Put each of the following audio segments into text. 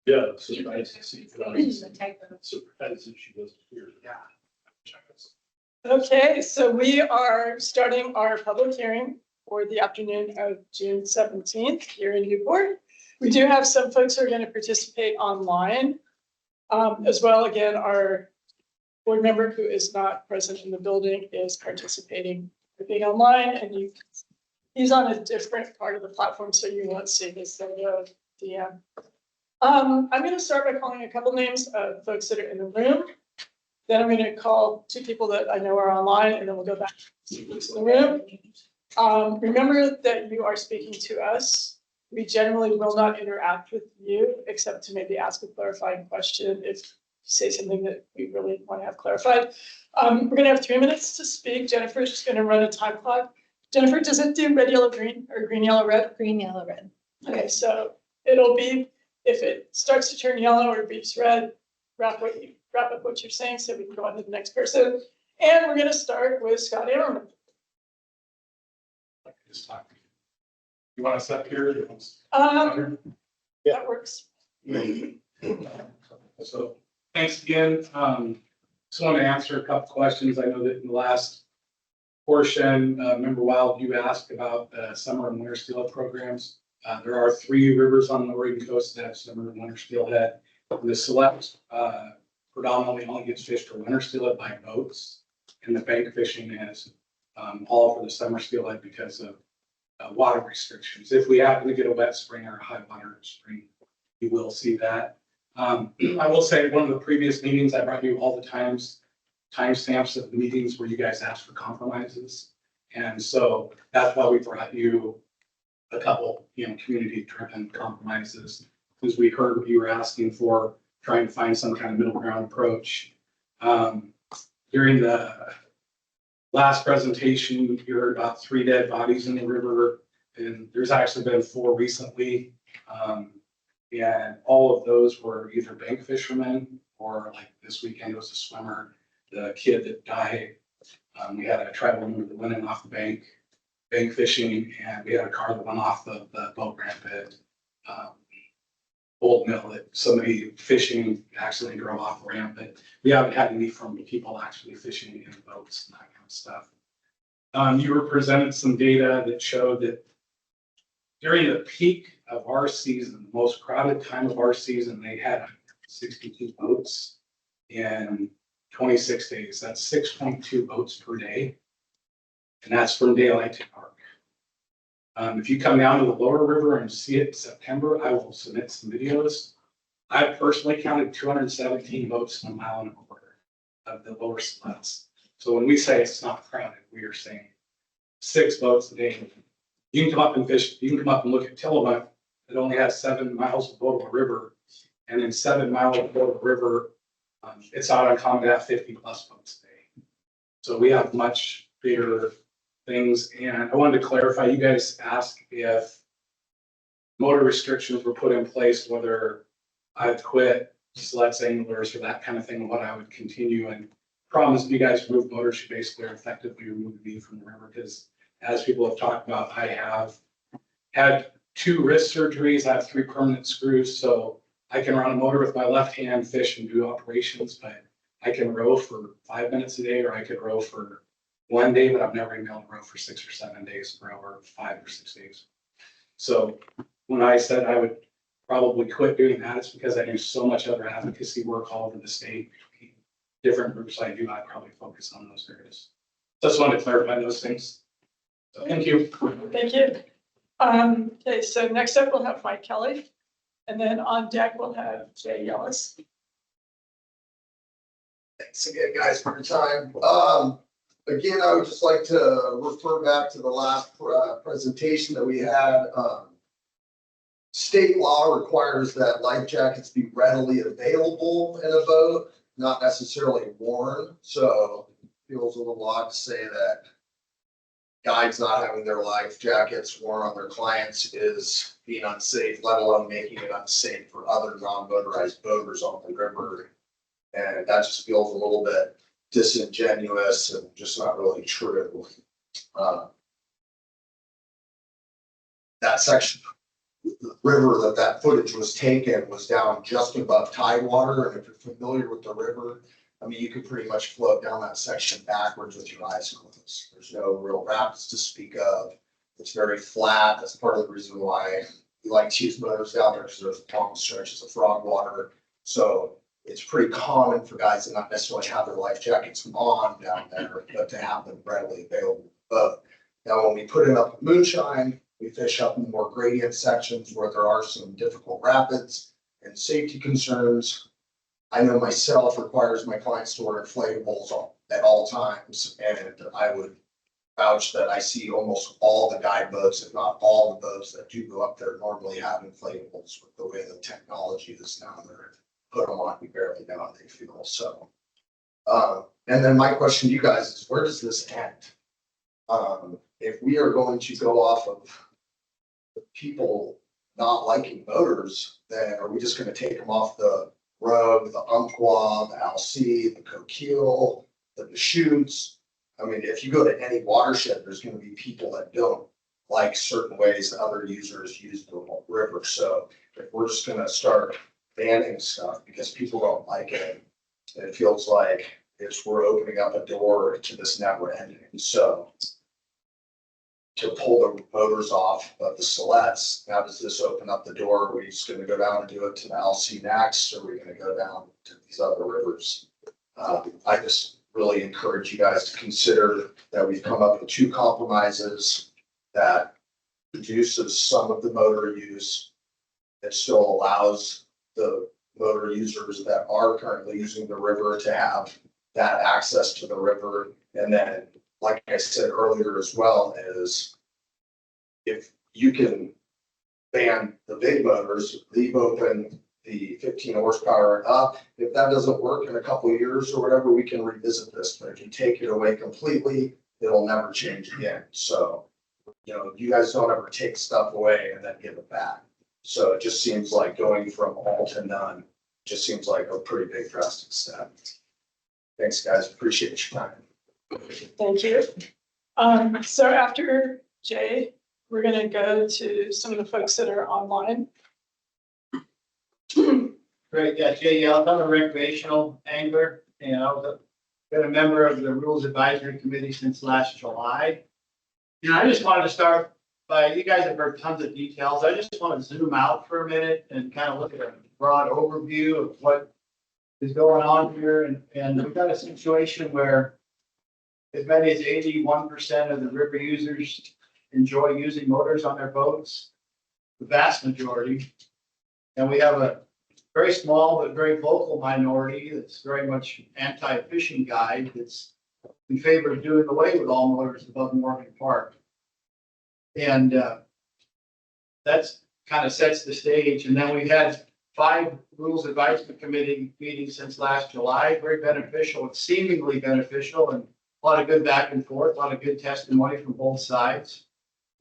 Yeah, surprised to see. Surprised that she wasn't here. Yeah. Okay, so we are starting our public hearing for the afternoon of June 17th here in Newport. We do have some folks who are going to participate online. As well, again, our board member who is not present in the building is participating being online, and he's on a different part of the platform, so you won't see his DM. I'm going to start by calling a couple names of folks that are in the room. Then I'm going to call two people that I know are online, and then we'll go back to who's in the room. Remember that you are speaking to us. We generally will not interact with you except to maybe ask a clarifying question if you say something that we really want to have clarified. We're going to have 3 minutes to speak. Jennifer's just going to run a time clock. Jennifer, does it do red, yellow, green, or green, yellow, red? Green, yellow, red. Okay, so it'll be, if it starts to turn yellow or beeps red, wrap up what you're saying so we can go on to the next person. And we're going to start with Scott Ammerman. You want to sit here? That works. So thanks again. Just want to answer a couple questions. I know that in the last portion, Member Wild, you asked about the summer and winter steelhead programs. There are 3 rivers on the Oregon coast that have summer and winter steelhead. The Siletz predominantly only gets fished for winter steelhead by boats, and the bank fishing is all for the summer steelhead because of water restrictions. If we happen to get a wet spring or a high water spring, you will see that. I will say one of the previous meetings, I brought you all the timestamps of the meetings where you guys asked for compromises. And so that's why we brought you a couple, community-driven compromises, because we heard what you were asking for, trying to find some kind of middle ground approach. During the last presentation, you heard about 3 dead bodies in the river, and there's actually been 4 recently. And all of those were either bank fishermen or, like this weekend, it was a swimmer, the kid that died. We had a tribal member that went in off the bank fishing, and we had a car that went off the boat ramp at Old Mill that somebody fishing accidentally drove off the ramp. But we haven't had any from people actually fishing in boats and that kind of stuff. You were presented some data that showed that during the peak of our season, the most crowded time of our season, they had 62 boats in 26 days. That's 6.2 boats per day. And that's from daylight to dark. If you come down to the lower river and see it in September, I will submit some videos. I personally counted 217 boats in a mile and a quarter of the lower Siletz. So when we say it's not crowded, we are saying 6 boats a day. You can come up and fish. You can come up and look at Tillamook. It only has 7 miles of boatable river, and in 7 miles of boatable river, it's not uncommon to have 50 plus boats a day. So we have much bigger things. And I wanted to clarify, you guys asked if motor restrictions were put in place, whether I'd quit Siletz anglers or that kind of thing, what I would continue. And the problem is if you guys remove motors, you basically are effectively removing me from the river, because as people have talked about, I have had 2 wrist surgeries. I have 3 permanent screws, so I can run a motor with my left hand, fish and do operations, but I can row for 5 minutes a day, or I could row for 1 day, but I've never been able to row for 6 or 7 days in a row, or 5 or 6 days. So when I said I would probably quit doing that, it's because I do so much other advocacy work all over the state. Different groups I do, I'd probably focus on those areas. Just wanted to clarify those things. So thank you. Thank you. Okay, so next up we'll have Mike Kelly, and then on deck we'll have Jay Ellis. Thanks again, guys, for your time. Again, I would just like to refer back to the last presentation that we had. State law requires that life jackets be readily available in a boat, not necessarily worn. So it feels a little odd to say that guides not having their life jackets worn on their clients is being unsafe, let alone making it unsafe for other non-motorized boaters on the river. And that just feels a little bit disingenuous and just not really true. That section the river that footage was taken was down just above tide water, and if you're familiar with the river, I mean, you could pretty much float down that section backwards with your eyes closed. There's no real rapids to speak of. It's very flat. That's part of the reason why we like to use motors down there, because there's long stretches of frog water. So it's pretty common for guys to not necessarily have their life jackets on down there, but to have them readily available. But now when we put it up at Moonshine, we fish up in more gradient sections where there are some difficult rapids and safety concerns. I know myself requires my clients to wear inflatables at all times, and I would vouch that I see almost all the guide boats, if not all the boats that do go up there, normally have inflatables with the way the technology is down there. Put them on, we barely know how they feel. So, and then my question to you guys is, where does this end? If we are going to go off of the people not liking motors, then are we just going to take them off the Rogue, the Umpqua, the LC, the Coquille, the Deschutes? I mean, if you go to any watershed, there's going to be people that don't like certain ways that other users use the river. So if we're just going to start banning stuff because people don't like it, it feels like we're opening up a door to this never ending. So to pull the motors off of the Siletz, now does this open up the door? Are we just going to go down and do it to the LC next? Or are we going to go down to these other rivers? I just really encourage you guys to consider that we've come up with two compromises that reduces some of the motor use. It still allows the motor users that are currently using the river to have that access to the river. And then, like I said earlier as well, is if you can ban the big motors, leave open the 15 horsepower and up. If that doesn't work in a couple of years or whatever, we can revisit this. But if you take it away completely, it'll never change again. So, you guys don't ever take stuff away and then give it back. So it just seems like going from all to none just seems like a pretty big drastic step. Thanks, guys. Appreciate your time. Thank you. So after Jay, we're gonna go to some of the folks that are online. Great, yeah, Jay Yell, I'm a recreational angler, and I've been a member of the Rules Advisory Committee since last July. And I just wanted to start by, you guys have heard tons of details. I just want to zoom out for a minute and kind of look at a broad overview of what is going on here. And we've got a situation where as many as 81% of the river users enjoy using motors on their boats, the vast majority. And we have a very small but very vocal minority that's very much anti-fishing guide that's in favor of doing away with all motors above Morgan Park. And that's kind of sets the stage. And then we had 5 Rules Advisory Committee meetings since last July, very beneficial, seemingly beneficial, and a lot of good back and forth, a lot of good testimony from both sides.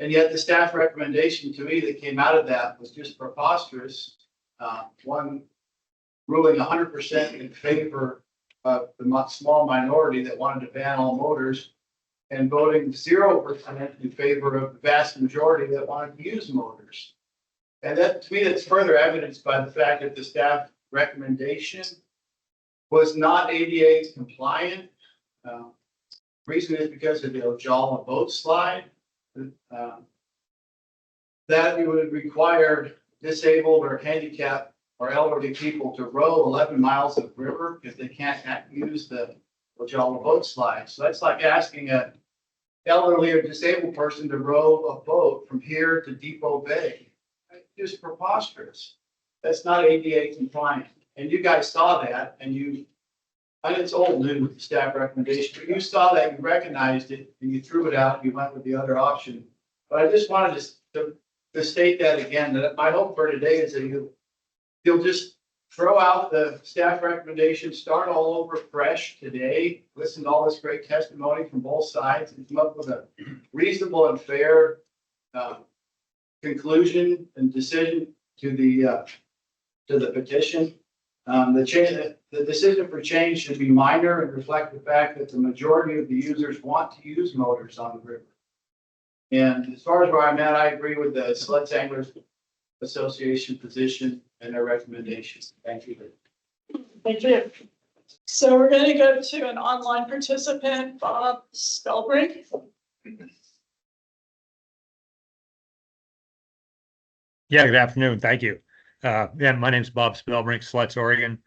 And yet the staff recommendation to me that came out of that was just preposterous. One ruling 100% in favor of the small minority that wanted to ban all motors, and voting 0% in favor of the vast majority that wanted to use motors. And that, to me, that's further evidenced by the fact that the staff recommendation was not ADA compliant. Reason is because of the Ojala boat slide. That we would require disabled or handicapped or elderly people to row 11 miles of river if they can't use the Ojala boat slide. So that's like asking an elderly or disabled person to row a boat from here to Depot Bay. It's just preposterous. That's not ADA compliant. And you guys saw that, and it's old news with the staff recommendation, but you saw that, you recognized it, and you threw it out, and you went with the other option. But I just wanted to state that again, that my hope for today is that you'll just throw out the staff recommendation, start all over fresh today, listen to all this great testimony from both sides, and come up with a reasonable and fair conclusion and decision to the petition. The decision for change should be minor and reflect the fact that the majority of the users want to use motors on the river. And as far as where I'm at, I agree with the Siletz anglers. Association position and their recommendations. Thank you. Thank you. So we're going to go to an online participant, Bob Spellbrink. Yeah, good afternoon. Thank you. My name's Bob Spellbrink, Siletz, Oregon.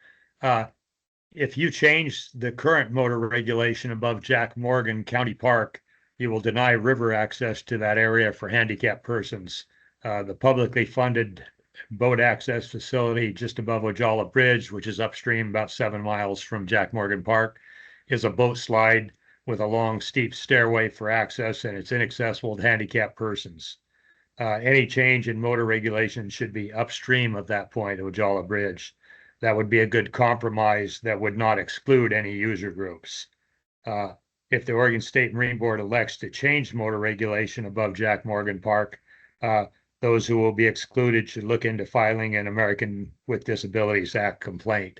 If you change the current motor regulation above Jack Morgan County Park, you will deny river access to that area for handicapped persons. The publicly funded boat access facility just above Ojala Bridge, which is upstream about 7 miles from Jack Morgan Park, is a boat slide with a long, steep stairway for access, and it's inaccessible to handicapped persons. Any change in motor regulation should be upstream of that point, Ojala Bridge. That would be a good compromise that would not exclude any user groups. If the Oregon State Marine Board elects to change motor regulation above Jack Morgan Park, those who will be excluded should look into filing an American with Disabilities Act complaint.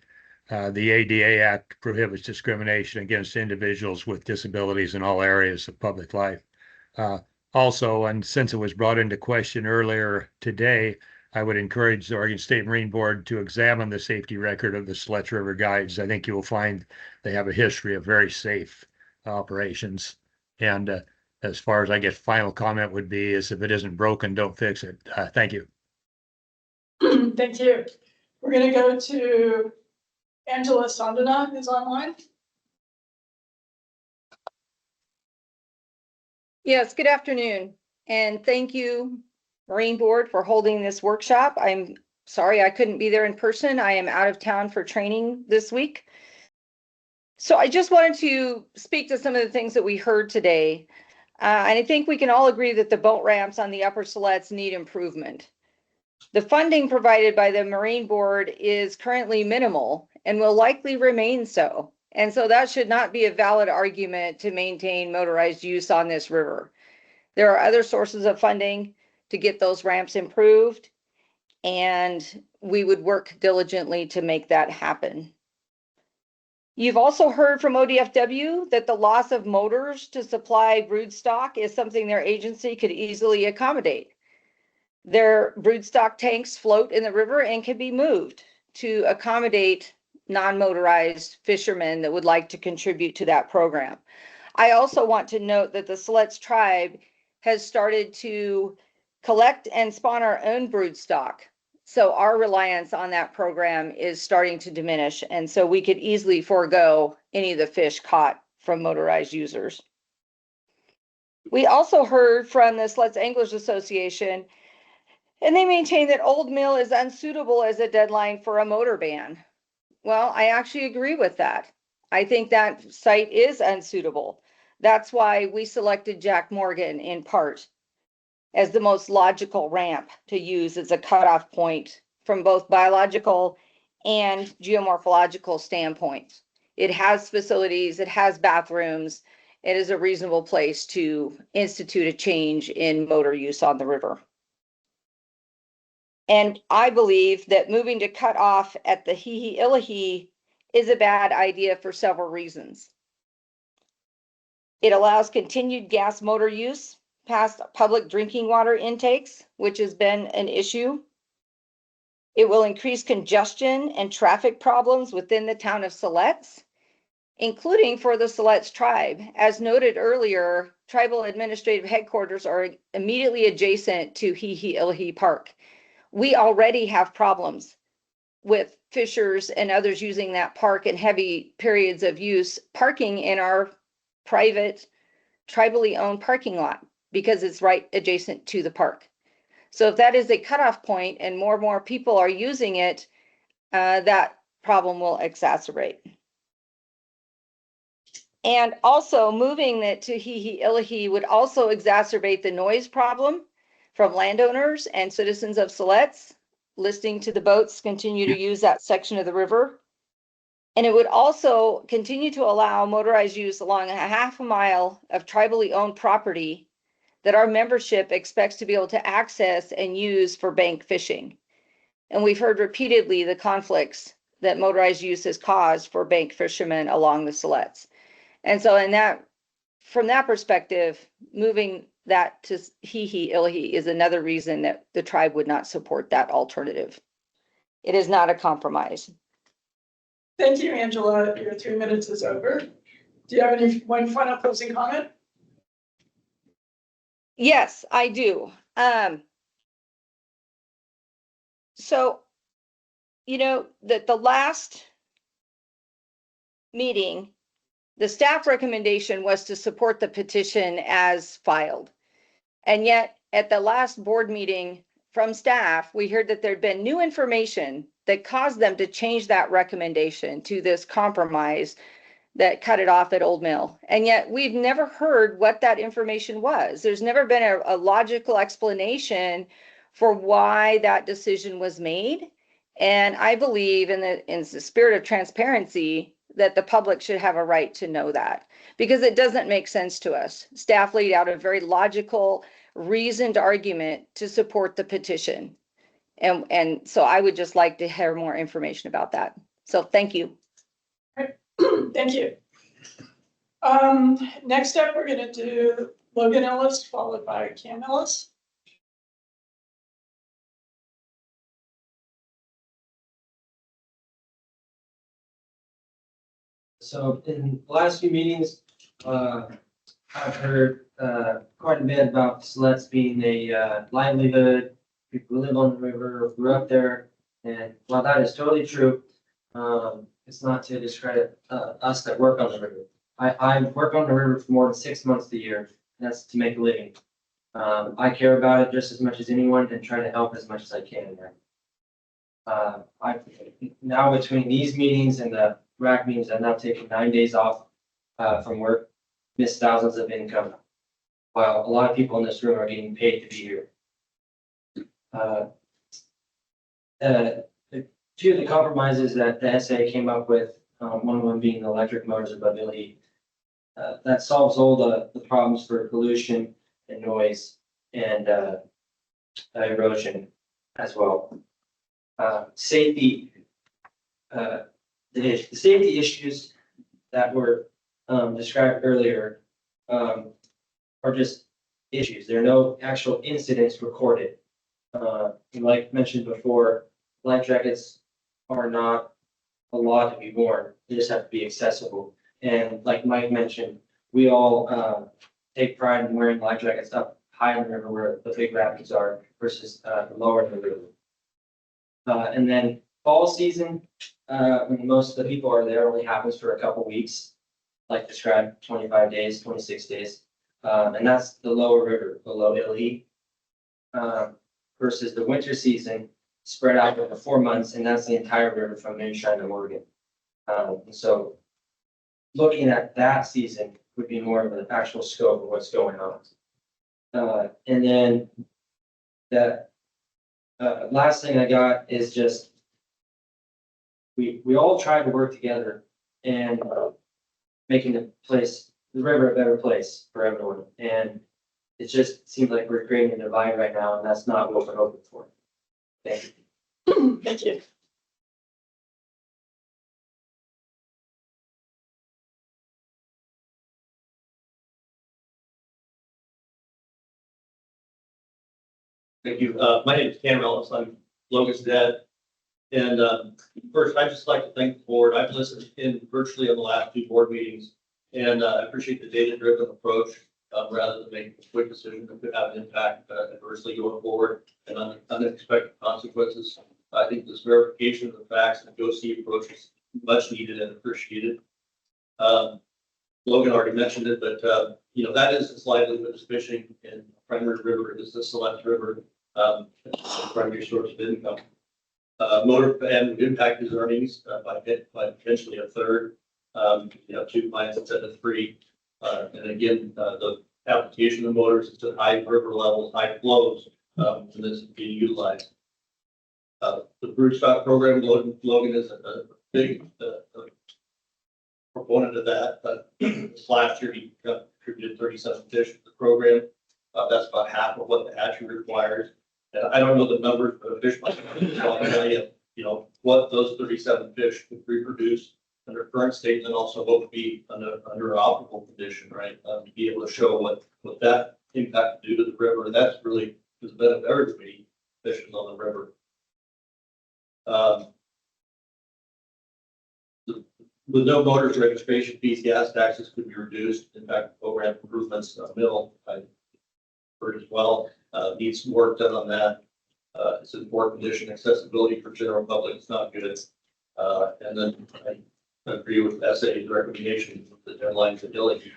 The ADA Act prohibits discrimination against individuals with disabilities in all areas of public life. Also, and since it was brought into question earlier today, I would encourage the Oregon State Marine Board to examine the safety record of the Siletz River Guides. I think you will find they have a history of very safe operations. And as far as I guess final comment would be is if it isn't broken, don't fix it. Thank you. Thank you. We're going to go to Angela Sondana, who's online. Yes, good afternoon, and thank you, Marine Board, for holding this workshop. I'm sorry I couldn't be there in person. I am out of town for training this week. So I just wanted to speak to some of the things that we heard today. And I think we can all agree that the boat ramps on the Upper Siletz need improvement. The funding provided by the Marine Board is currently minimal and will likely remain so. And so that should not be a valid argument to maintain motorized use on this river. There are other sources of funding to get those ramps improved, and we would work diligently to make that happen. You've also heard from ODFW that the loss of motors to supply broodstock is something their agency could easily accommodate. Their broodstock tanks float in the river and can be moved to accommodate non-motorized fishermen that would like to contribute to that program. I also want to note that the Siletz tribe has started to collect and spawn our own broodstock. So our reliance on that program is starting to diminish. And so we could easily forego any of the fish caught from motorized users. We also heard from the Siletz Anglers Association, and they maintain that Old Mill is unsuitable as a deadline for a motor ban. Well, I actually agree with that. I think that site is unsuitable. That's why we selected Jack Morgan in part as the most logical ramp to use as a cutoff point from both biological and geomorphological standpoints. It has facilities, it has bathrooms, it is a reasonable place to institute a change in motor use on the river. And I believe that moving to cut off at the Hihi-Ilahi is a bad idea for several reasons. It allows continued gas motor use past public drinking water intakes, which has been an issue. It will increase congestion and traffic problems within the town of Siletz, including for the Siletz tribe. As noted earlier, tribal administrative headquarters are immediately adjacent to Hihi-Ilahi Park. We already have problems with fishers and others using that park in heavy periods of use, parking in our private, tribally owned parking lot because it's right adjacent to the park. So if that is a cutoff point and more people are using it, that problem will exacerbate. And also moving it to Hihi-Ilahi would also exacerbate the noise problem from landowners and citizens of Siletz listening to the boats continue to use that section of the river. And it would also continue to allow motorized use along a half a mile of tribally owned property that our membership expects to be able to access and use for bank fishing. And we've heard repeatedly the conflicts that motorized use has caused for bank fishermen along the Siletz. And so in that from that perspective, moving that to he, Ilhi is another reason that the tribe would not support that alternative. It is not a compromise. Thank you, Angela. Your 3 minutes is over. Do you have one final closing comment? Yes, I do. So, you know, the last meeting, the staff recommendation was to support the petition as filed. And yet, at the last board meeting from staff, we heard that there'd been new information that caused them to change that recommendation to this compromise that cut it off at Old Mill. And yet we've never heard what that information was. There's never been a logical explanation for why that decision was made. And I believe in the spirit of transparency that the public should have a right to know that, because it doesn't make sense to us. Staff laid out a very logical, reasoned argument to support the petition. And so I would just like to hear more information about that. So thank you. Thank you. Next up, we're gonna do Logan Ellis, followed by Cam Ellis. So in the last few meetings, I've heard quite a bit about Siletz being a livelihood. People who live on the river, grew up there, and while that is totally true, it's not to discredit us that work on the river. I work on the river for more than 6 months a year, and that's to make a living. I care about it just as much as anyone and try to help as much as I can there. Now between these meetings and the RAC meetings, I've now taken 9 days off from work, missed thousands of income, while a lot of people in this room are getting paid to be here. A few of the compromises that the SA came up with, one of them being the electric motors above Ilhi, that solves all the problems for pollution and noise and erosion as well. Safety, the safety issues that were described earlier are just issues. There are no actual incidents recorded. Like mentioned before, life jackets are not a law to be worn. They just have to be accessible. And like Mike mentioned, we all take pride in wearing life jackets up high in the river where the big rapids are versus lower in the river. And then fall season, when most of the people are there, only happens for a couple weeks, like described, 25 days, 26 days. And that's the lower river below Ilhi. Versus the winter season spread out over 4 months, and that's the entire river from Moonshine to Oregon. And so looking at that season would be more of an actual scope of what's going on. And then the last thing I got is just we all try to work together and making the river a better place for everyone. And it just seems like we're creating a divide right now, and that's not what we're hoping for. Thank you. Thank you. Thank you. My name is Cam Ellis. I'm Logan's dad. And first, I'd just like to thank the board. I've listened in virtually on the last 2 board meetings, and I appreciate the data-driven approach rather than making a quick decision that could have an impact adversely going forward and unexpected consequences. I think this verification of the facts and go-see approach is much needed and appreciated. Logan already mentioned it, but that is its livelihood is fishing, and primary river is the Siletz River, primary source of income. Motor ban would impact his earnings by potentially a third, 2 clients instead of 3. And again, the application of motors is at high river levels, high flows, and this is being utilized. The broodstock program, Logan is a big proponent of that, but last year he contributed 37 fish to the program. That's about half of what the hatchery requires. And I don't know the numbers, but a fish might tell you, what those 37 fish could reproduce under current state, and then also what would be under operable condition, right? To be able to show what that impact would do to the river, and that's really for the benefit of everybody fishing on the river. With no motors registration fees, gas taxes could be reduced. In fact, program improvements, mill, I heard as well, needs some work done on that. It's in poor condition, accessibility for general public is not good. And then I agree with SA's recommendation, the deadline for diligence.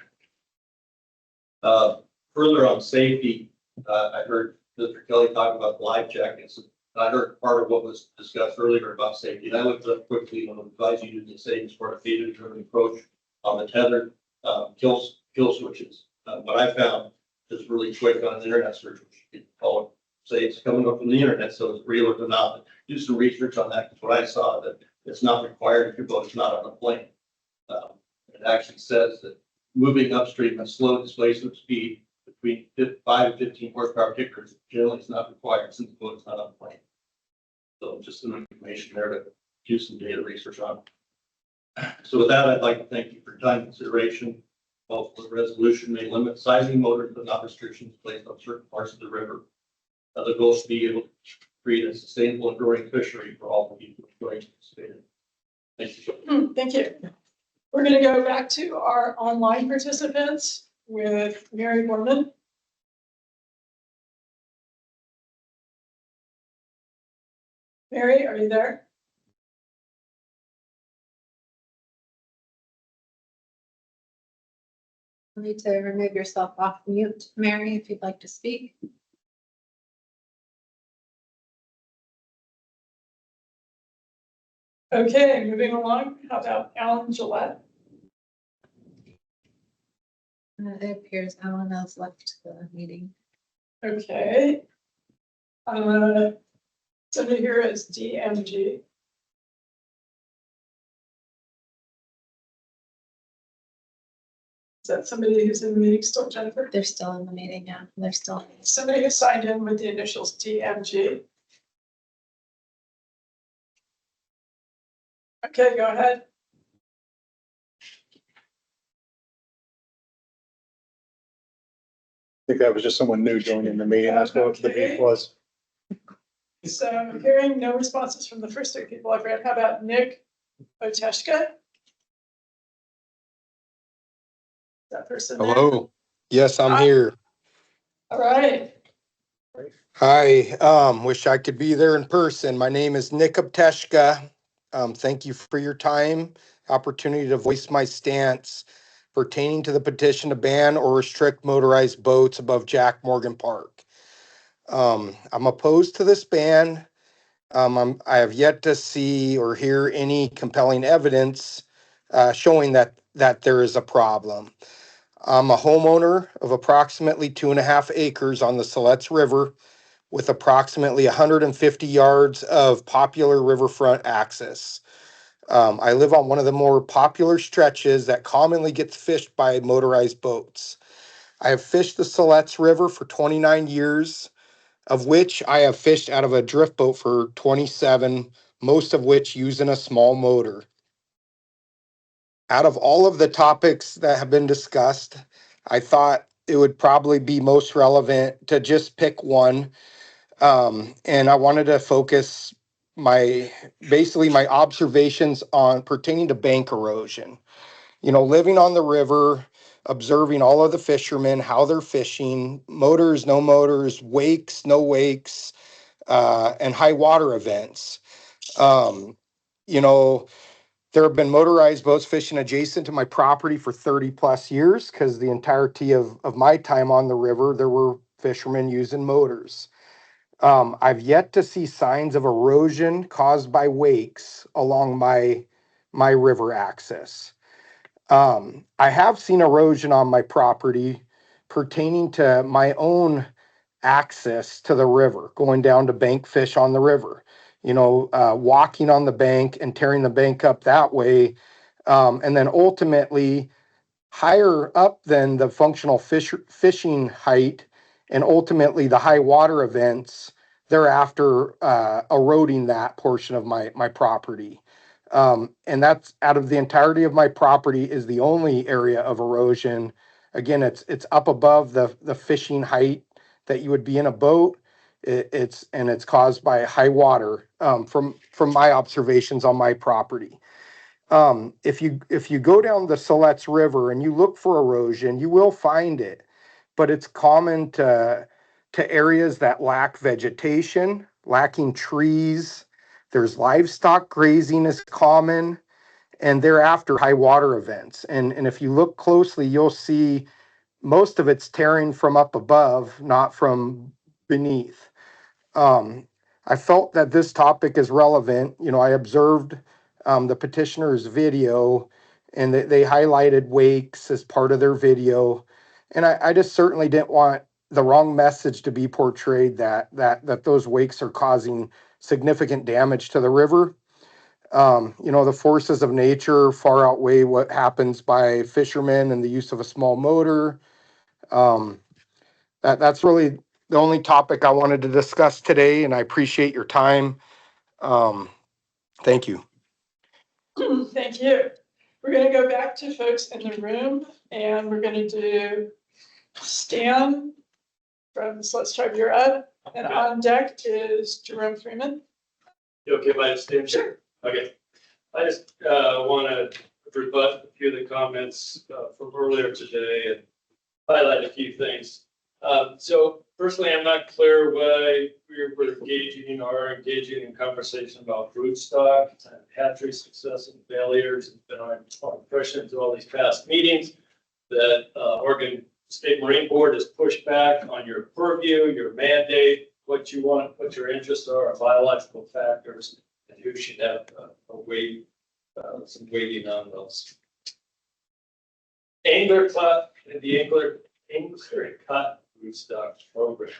Further on safety, I heard Mr. Kelly talk about life jackets. I heard part of what was discussed earlier about safety, and I looked up quickly and advise you to do the same as far as data driven approach on the tethered kill switches. What I found is really quick on an internet search, which you can call it, say it's coming up from the internet, so it's real or not. Do some research on that, because what I saw that it's not required if your boat is not on a plane. It actually says that moving upstream at slow displacement speed between 5 and 15 horsepower kickers generally is not required since the boat is not on a plane. So just some information there to do some data research on. So with that, I'd like to thank you for your time and consideration. Both the resolution may limit sizing motors, but not restrictions placed on certain parts of the river. The goal is to be able to create a sustainable and growing fishery for all the people enjoying participating. Thank you. Thank you. We're going to go back to our online participants with Mary Borman. Mary, are you there? You need to remove yourself off mute, Mary, if you'd like to speak. Okay, moving along. How about Alan Gillette? It appears Alan has left the meeting. Okay. Somebody here is DMG. Is that somebody who's in the meeting still, Jennifer? They're still in the meeting, yeah. They're still. Somebody who signed in with the initials DMG. Okay, go ahead. I think that was just someone new joining the meeting. That's what the beat was. So hearing no responses from the first three people I've read, how about Nick Oteshka? That person there? Hello. Yes, I'm Hi. here. All right. Hi. Wish I could be there in person. My name is Nick Opteshka. Thank you for your time, opportunity to voice my stance pertaining to the petition to ban or restrict motorized boats above Jack Morgan Park. I'm opposed to this ban. I have yet to see or hear any compelling evidence showing that there is a problem. I'm a homeowner of approximately 2.5 acres on the Siletz River with approximately 150 yards of popular riverfront access. I live on one of the more popular stretches that commonly gets fished by motorized boats. I have fished the Siletz River for 29 years, of which I have fished out of a drift boat for 27, most of which using a small motor. Out of all of the topics that have been discussed, I thought it would probably be most relevant to just pick one. And I wanted to focus my observations on pertaining to bank erosion. You know, living on the river, observing all of the fishermen, how they're fishing, motors, no motors, wakes, no wakes, and high water events. You know, there have been motorized boats fishing adjacent to my property for 30 plus years because the entirety of my time on the river, there were fishermen using motors. I've yet to see signs of erosion caused by wakes along my river access. I have seen erosion on my property pertaining to my own access to the river, going down to bank fish on the river, you know, walking on the bank and tearing the bank up that way. And then ultimately higher up than the functional fishing height and ultimately the high water events thereafter eroding that portion of my property. And that's out of the entirety of my property is the only area of erosion. Again, it's up above the fishing height that you would be in a boat. It's caused by high water, from my observations on my property. If you go down the Siletz River and you look for erosion, you will find it, but it's common to areas that lack vegetation, lacking trees. There's livestock grazing is common, and thereafter high water events. And if you look closely, you'll see most of it's tearing from up above, not from beneath. Um, I felt that this topic is relevant. You know, I observed the petitioner's video, and they highlighted wakes as part of their video. And I just certainly didn't want the wrong message to be portrayed that those wakes are causing significant damage to the river. You know, the forces of nature far outweigh what happens by fishermen and the use of a small motor. That's really the only topic I wanted to discuss today, and I appreciate your time. Thank you. Thank you. We're gonna go back to folks in the room, and we're gonna do Stan from Let's Tribe, you're up, and on deck is Jerome Freeman. You okay, by Stan? Sure. Okay. I just want to rebut a few of the comments from earlier today and highlight a few things. So personally, I'm not clear why we're engaging in conversation about brood stock and hatchery success and failures. It's been our impression through all these past meetings that Oregon State Marine Board has pushed back on your purview, your mandate, what you want, what your interests are, biological factors, and who should have some weighting on those. Angler cut and the angler cut broodstock program.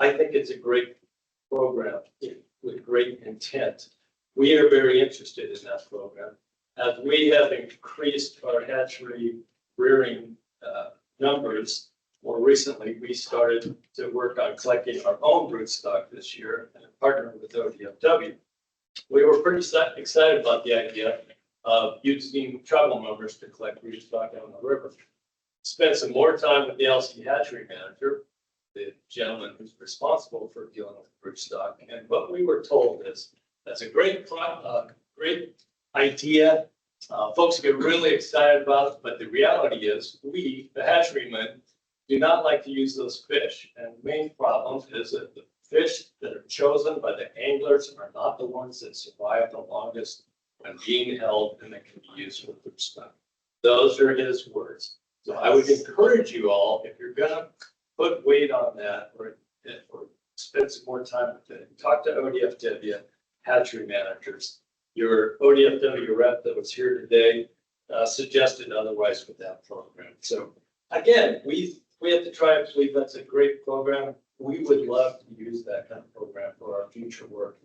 I think it's a great program with great intent. We are very interested in that program. As we have increased our hatchery rearing numbers, more recently, we started to work on collecting our own broodstock this year and partnering with ODFW. We were pretty excited about the idea of using tribal members to collect broodstock on the river. Spent some more time with the LC hatchery manager, the gentleman who's responsible for dealing with broodstock. And what we were told is that's a great idea. Folks get really excited about it, but the reality is we, the hatcherymen, do not like to use those fish. And the main problem is that the fish that are chosen by the anglers are not the ones that survive the longest when being held and that can be used for broodstock. Those are his words. So I would encourage you all, if you're gonna put weight on that or spend some more time with it, talk to ODFW hatchery managers. Your ODFW rep that was here today suggested otherwise with that program. So again, we at the tribes believe that's a great program. We would love to use that kind of program for our future work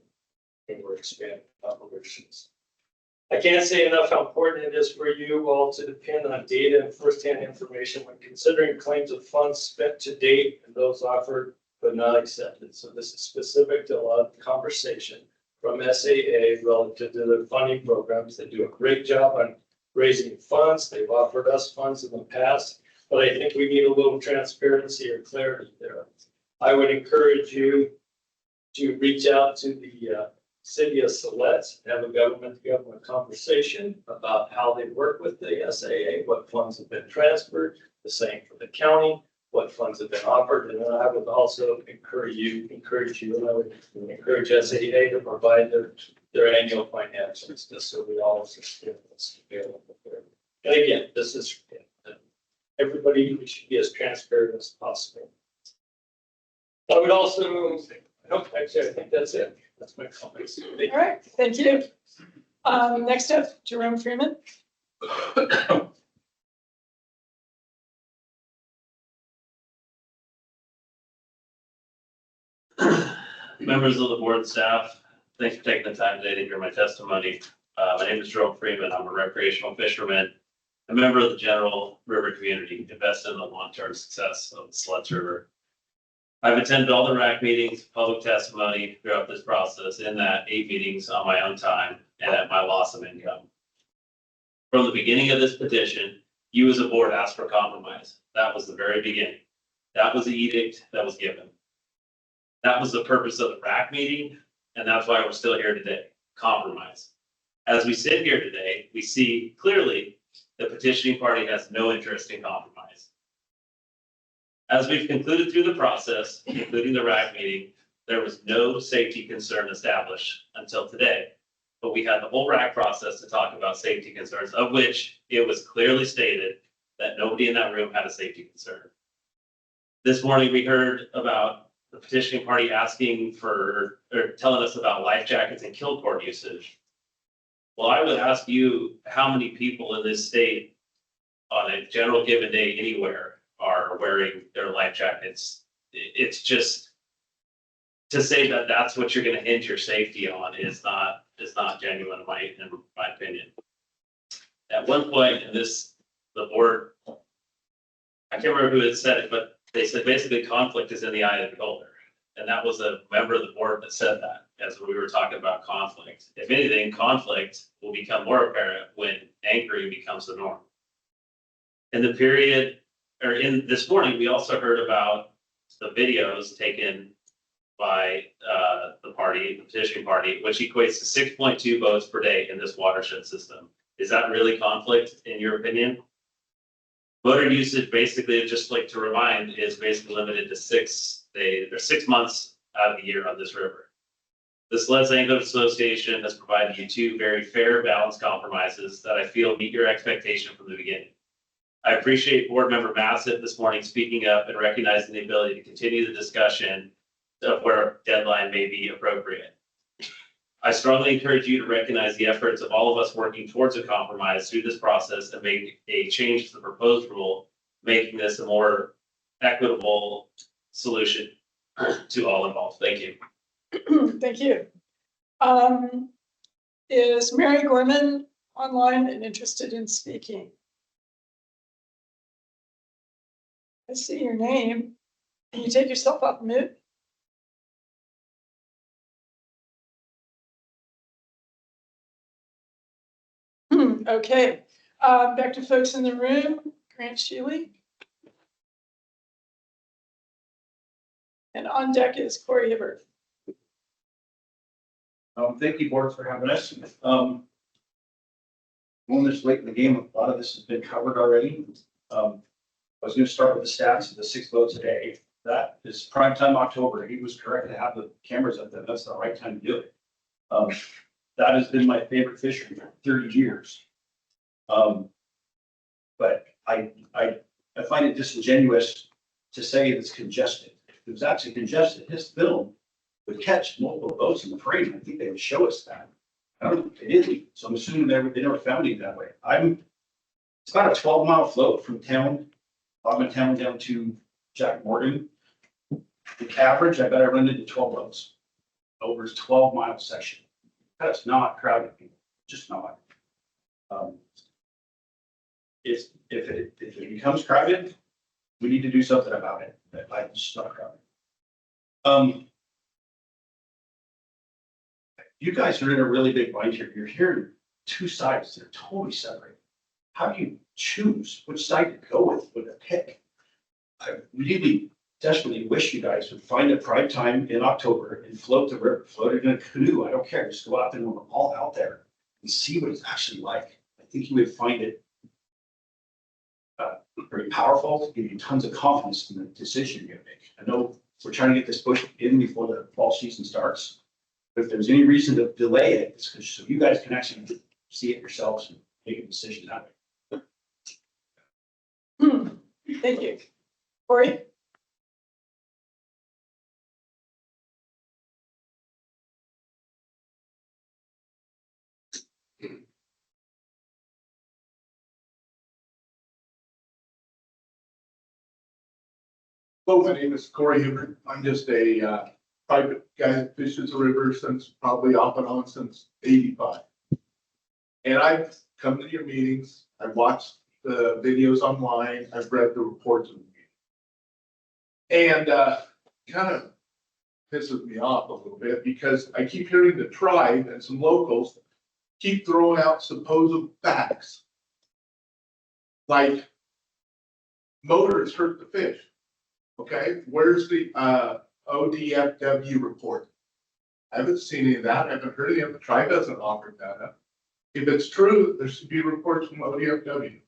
and we're expanding operations. I can't say enough how important it is for you all to depend on data and firsthand information when considering claims of funds spent to date and those offered but not accepted. So this is specific to a lot of the conversation from SAA relative to their funding programs. They do a great job on raising funds. They've offered us funds in the past, but I think we need a little transparency or clarity there. I would encourage you to reach out to the city of Siletz, have a government-to-government conversation about how they work with the SAA, what funds have been transferred, the same for the county, what funds have been offered. And then I would also encourage you, and I would encourage SAA to provide their annual financials, just so we all understand what's available there. And again, this is everybody should be as transparent as possible. I would also, actually, I think that's it. That's my comments. All right, thank you. Next up, Jerome Freeman. Members of the board and staff, thanks for taking the time today to hear my testimony. My name is Jerome Freeman. I'm a recreational fisherman, a member of the general river community, invested in the long-term success of the Siletz River. I've attended all the RAC meetings, public testimony throughout this process, in that 8 meetings on my own time and at my loss of income. From the beginning of this petition, you as a board asked for compromise. That was the very beginning. That was the edict that was given. That was the purpose of the RAC meeting, and that's why we're still here today, compromise. As we sit here today, we see clearly the petitioning party has no interest in compromise. As we've concluded through the process, including the RAC meeting, there was no safety concern established until today. But we had the whole RAC process to talk about safety concerns, of which it was clearly stated that nobody in that room had a safety concern. This morning, we heard about the petitioning party asking for, or telling us about life jackets and kill cord usage. Well, I would ask you, how many people in this state on a general given day anywhere are wearing their life jackets? It's just, to say that that's what you're gonna hinge your safety on is not genuine in my opinion. At one point in this, the board, I can't remember who had said it, but they said basically conflict is in the eye of the beholder. And that was a member of the board that said that, as we were talking about conflict. If anything, conflict will become more apparent when anchoring becomes the norm. In the period, or in this morning, we also heard about the videos taken by the party, the petitioning party, which equates to 6.2 boats per day in this watershed system. Is that really conflict in your opinion? Motor usage, basically, just like to remind, is basically limited to 6 days or 6 months out of the year on this river. The Siletz Angler Association has provided you 2 very fair, balanced compromises that I feel meet your expectation from the beginning. I appreciate Board Member Massett this morning speaking up and recognizing the ability to continue the discussion of where a deadline may be appropriate. I strongly encourage you to recognize the efforts of all of us working towards a compromise through this process and make a change to the proposed rule, making this a more equitable solution to all involved. Thank you. Thank you. Is Mary Gorman online and interested in speaking? I see your name. Can you take yourself off mute? Okay, back to folks in the room. Grant Shealy. And on deck is Corey Hibbert. Thank you, board, for having us. On this late in the game, a lot of this has been covered already. I was going to start with the stats of the 6 boats a day. That is prime time October. He was correct to have the cameras up there. That's the right time to do it. That has been my favorite fishery for 30 years. But I find it disingenuous to say it's congested. If it was actually congested, his film would catch multiple boats in the frame. I think they would show us that. I don't think they did. So I'm assuming they never found it that way. It's about a 12-mile float from town, Ogden Town down to Jack Morgan. The average, I bet I run into 12 boats over a 12-mile section. That's not crowded, just not. If it becomes crowded, we need to do something about it. It's just not crowded. You guys are in a really big bind here. You're hearing 2 sides that are totally separate. How do you choose which side to go with a pick? I really desperately wish you guys would find a prime time in October and float the river, float it in a canoe. I don't care. Just go out there and we're all out there and see what it's actually like. I think you would find it very powerful, give you tons of confidence in the decision you're gonna make. I know we're trying to get this push in before the fall season starts. But if there's any reason to delay it, it's because so you guys can actually see it yourselves and make a decision that way. Thank you. Corey? Hello, my name is Corey Hibbert. I'm just a private guy that fishes the river since probably off and on since '85. And I've come to your meetings, I've watched the videos online, I've read the reports of the meeting. And kind of pisses me off a little bit because I keep hearing the tribe and some locals keep throwing out supposed facts. Like motors hurt the fish. Okay, where's the ODFW report? I haven't seen any of that. I haven't heard any of it. The tribe doesn't offer that up. If it's true, there should be reports from ODFW.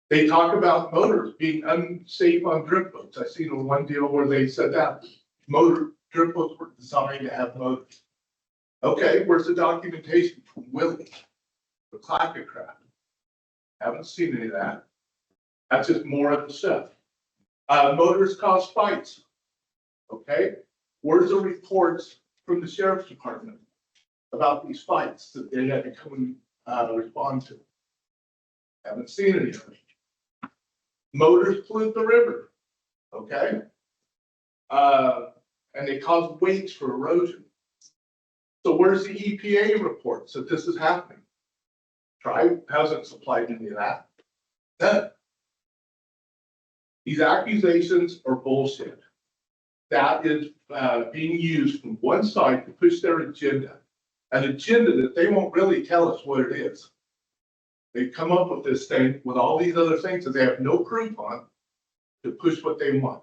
They talk about motors being unsafe on drip boats. I seen one deal where they said that drip boats were designed to have motors. Okay, where's the documentation from Willie, the Clacker craft? Haven't seen any of that. That's just more of the stuff. Motors cause fights. Okay, where's the reports from the sheriff's department about these fights that they had to come and respond to? Haven't seen any of it. Motors pollute the river. Okay, and they cause weights for erosion. So where's the EPA reports that this is happening? Tribe hasn't supplied any of that. None. These accusations are bullshit. That is being used from one side to push their agenda, an agenda that they won't really tell us what it is. They come up with this thing with all these other things that they have no proof on to push what they want.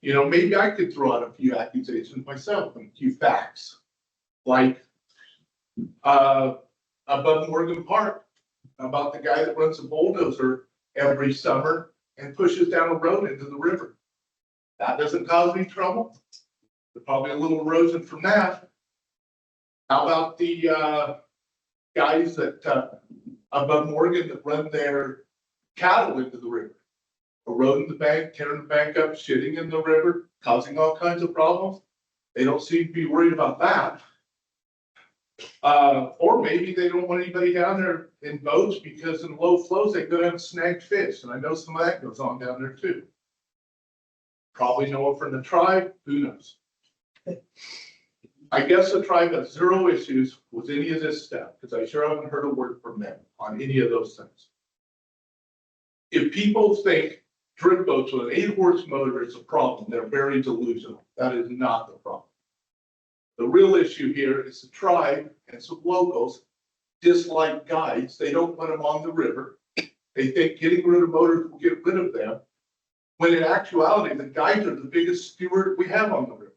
You know, maybe I could throw out a few accusations myself and a few facts, like above Morgan Park, about the guy that runs a bulldozer every summer and pushes down a road into the river. That doesn't cause any trouble. There's probably a little erosion from that. How about the guys that above Morgan that run their cattle into the river? Eroding the bank, tearing the bank up, shitting in the river, causing all kinds of problems. They don't seem to be worried about that. Or maybe they don't want anybody down there in boats because in low flows they go down and snag fish. And I know some of that goes on down there too. Probably no one from the tribe, who knows? I guess the tribe has zero issues with any of this stuff because I sure haven't heard a word from them on any of those things. If people think drip boats with an 8-horse motor is a problem, they're very delusional. That is not the problem. The real issue here is the tribe and some locals dislike guides. They don't want them on the river. They think getting rid of motors will get rid of them, when in actuality, the guides are the biggest steward we have on the river.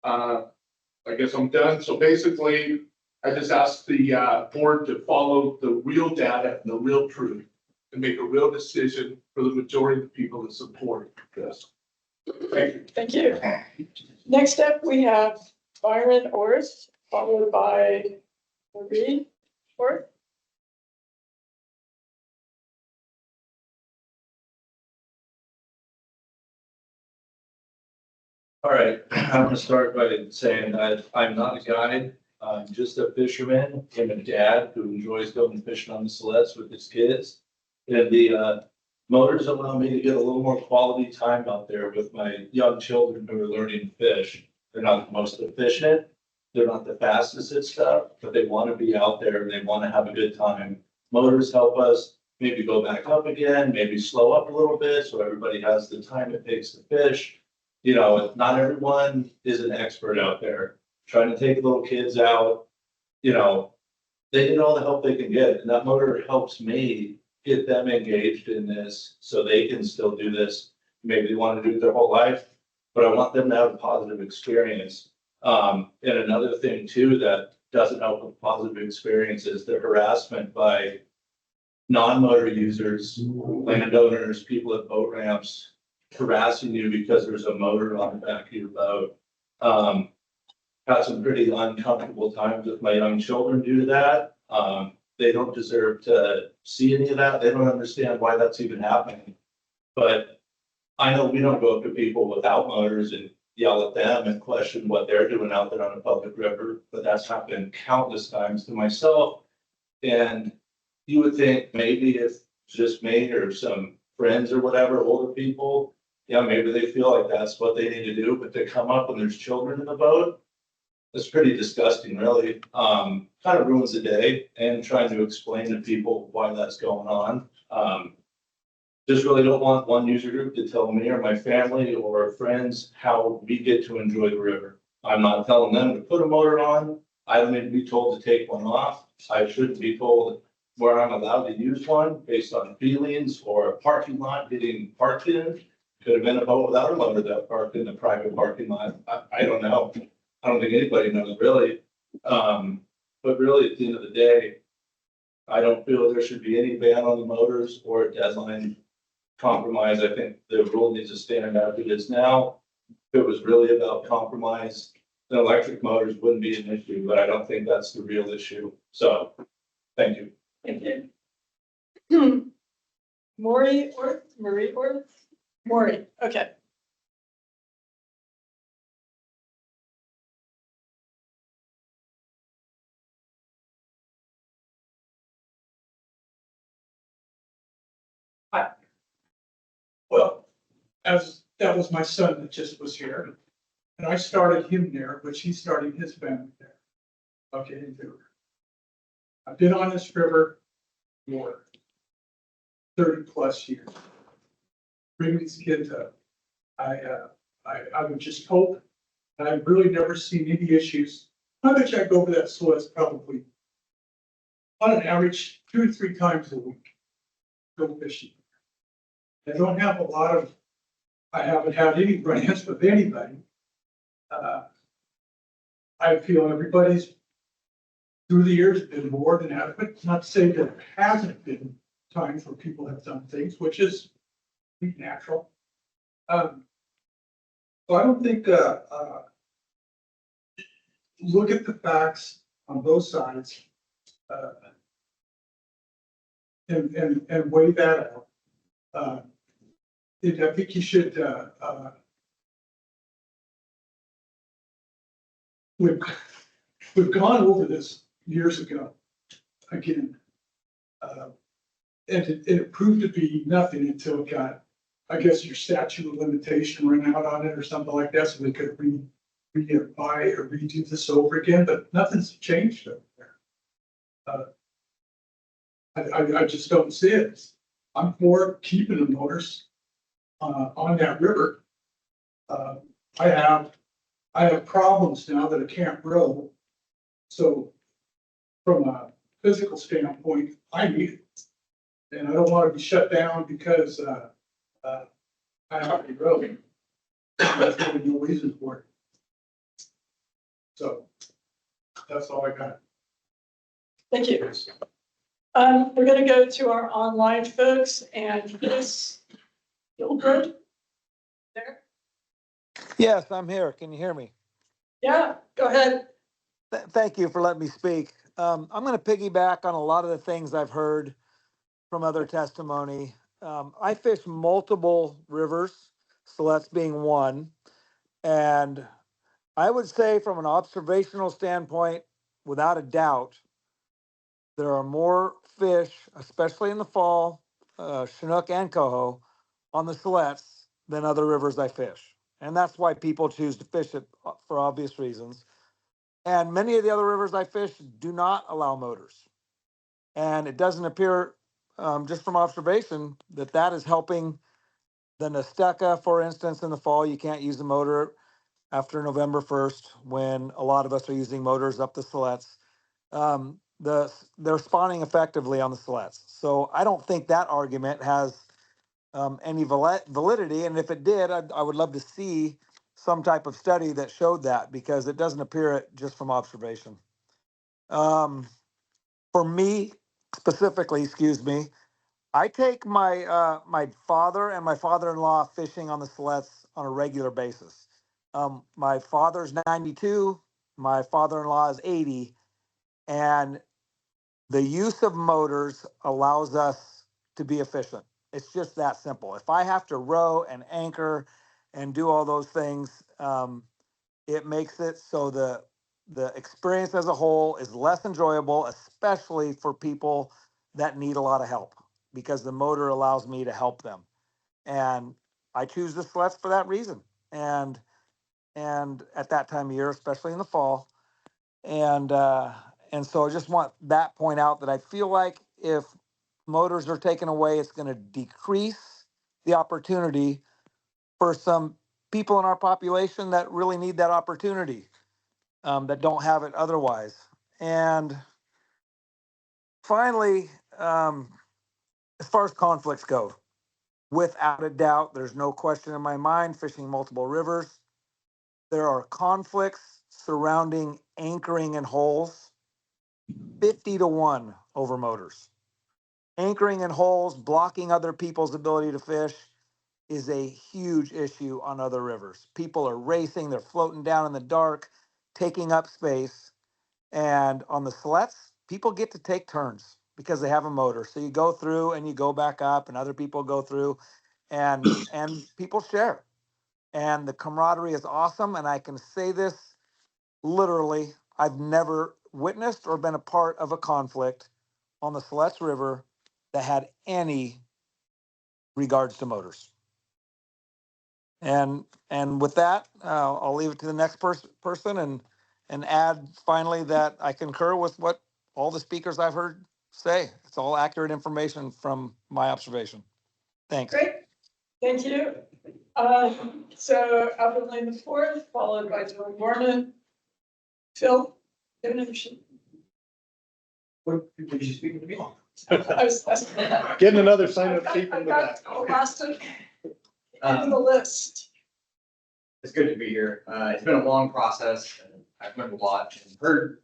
I guess I'm done. So basically, I just asked the board to follow the real data and the real truth and make a real decision for the majority of the people that support this. Thank you. Thank you. Next up, we have Byron Orst, followed by Marie Orst. All right, I'm gonna start by saying that I'm not a guide. I'm just a fisherman and a dad who enjoys going fishing on the Siletz with his kids. And the motors allow me to get a little more quality time out there with my young children who are learning to fish. They're not the most efficient, they're not the fastest at stuff, but they want to be out there and they want to have a good time. Motors help us maybe go back up again, maybe slow up a little bit so everybody has the time it takes to fish. You know, not everyone is an expert out there. Trying to take little kids out, you know, they need all the help they can get. And that motor helps me get them engaged in this so they can still do this. Maybe they want to do it their whole life, but I want them to have a positive experience. And another thing too that doesn't help with positive experience is the harassment by non-motor users, landowners, people at boat ramps, harassing you because there's a motor on the back of your boat. Had some pretty uncomfortable times with my young children due to that. They don't deserve to see any of that. They don't understand why that's even happening. But I know we don't go up to people without motors and yell at them and question what they're doing out there on a public river, but that's happened countless times to myself. And you would think maybe if it's just me or some friends or whatever, older people, yeah, maybe they feel like that's what they need to do, but to come up when there's children in the boat, that's pretty disgusting, really. Kind of ruins the day and trying to explain to people why that's going on. Just really don't want one user group to tell me or my family or friends how we get to enjoy the river. I'm not telling them to put a motor on. I don't need to be told to take one off. I shouldn't be told where I'm allowed to use one based on feelings or a parking lot getting parked in. Could have been a boat without a motor that parked in a private parking lot. I don't know. I don't think anybody knows really. But really, at the end of the day, I don't feel there should be any ban on the motors or a deadline compromise. I think the rule needs to stand as it is now. If it was really about compromise, then electric motors wouldn't be an issue, but I don't think that's the real issue. So, thank you. Thank you. Marie or? Maury, okay. Well, as that was my son that just was here, and I started him there, but he's starting his family there. Okay, in Vancouver. I've been on this river for 30+ years. Bring these kids up. I would just hope, and I've really never seen any issues. I bet you I go over that Siletz probably on an average 2 to 3 times a week. Go fishing. I don't have a lot of, I haven't had any run-ins with anybody. I feel everybody's through the years been more than adequate. Not to say that there hasn't been times where people have done things, which is natural. So I don't think, look at the facts on both sides, and weigh that out. I think you should, we've gone over this years ago, again. And it proved to be nothing until it got, I guess, your statute of limitation ran out on it or something like that, so they could buy or redo this over again, but nothing's changed over there. I just don't see it. I'm for keeping the motors on that river. I have problems now that I can't row. So from a physical standpoint, I need it. And I don't want to be shut down because I have to be rowing. There's really no reason for it. So that's all I got. Thank you. We're gonna go to our online folks and Chris Gilbert. There, Yes, I'm here. Can you hear me? yeah, go ahead. Thank you for letting me speak. I'm going to piggyback on a lot of the things I've heard from other testimony. I fish multiple rivers, Siletz being one. And I would say from an observational standpoint, without a doubt, there are more fish, especially in the fall, Chinook and Coho, on the Siletz than other rivers I fish. And that's why people choose to fish it for obvious reasons. And many of the other rivers I fish do not allow motors. And it doesn't appear, just from observation, that that is helping the Nesteca, for instance, in the fall. You can't use the motor after November 1st when a lot of us are using motors up the Siletz. They're spawning effectively on the Siletz. So I don't think that argument has any validity. And if it did, I would love to see some type of study that showed that, because it doesn't appear it just from observation. For me specifically, excuse me, I take my my father and my father-in-law fishing on the Siletz on a regular basis. My father's 92, my father-in-law is 80, and the use of motors allows us to be efficient. It's just that simple. If I have to row and anchor and do all those things, it makes it so the experience as a whole is less enjoyable, especially for people that need a lot of help, because the motor allows me to help them. And I choose the Siletz for that reason. And at that time of year, especially in the fall. And so I just want that point out, that I feel like if motors are taken away, it's going to decrease the opportunity for some people in our population that really need that opportunity, that don't have it otherwise. And finally, as far as conflicts go, without a doubt, there's no question in my mind, fishing multiple rivers, there are conflicts surrounding anchoring in holes, 50-1 over motors. Anchoring in holes, blocking other people's ability to fish is a huge issue on other rivers. People are racing, they're floating down in the dark, taking up space. And on the Siletz, people get to take turns because they have a motor. So you go through and you go back up and other people go through and people share. And the camaraderie is awesome. And I can say this literally, I've never witnessed or been a part of a conflict on the Siletz River that had any regards to motors. And with that, I'll leave it to the next person and add finally that I concur with what all the speakers I've heard say. It's all accurate information from my observation. Thanks. Great, thank you. So Albert Lane the fourth, followed by Dylan Gorman. Phil, you have another sheet? What, did you speak to me? I was- Getting another sign up sheet I from the got back. the last of in the list. It's good to be here. It's been a long process and I've learned a lot and heard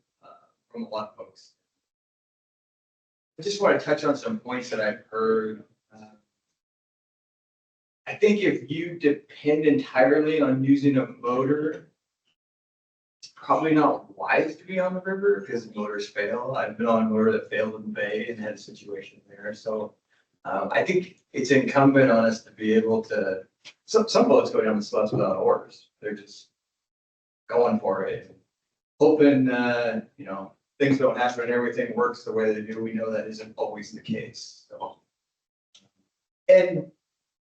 from a lot of folks. I just want to touch on some points that I've heard. I think if you depend entirely on using a motor, it's probably not wise to be on the river because motors fail. I've been on a motor that failed in the bay and had a situation there. So I think it's incumbent on us to be able to, some boats go down the Siletz without oars. They're just going for it, hoping, you know, things don't happen and everything works the way they do. We know that isn't always the case. So, and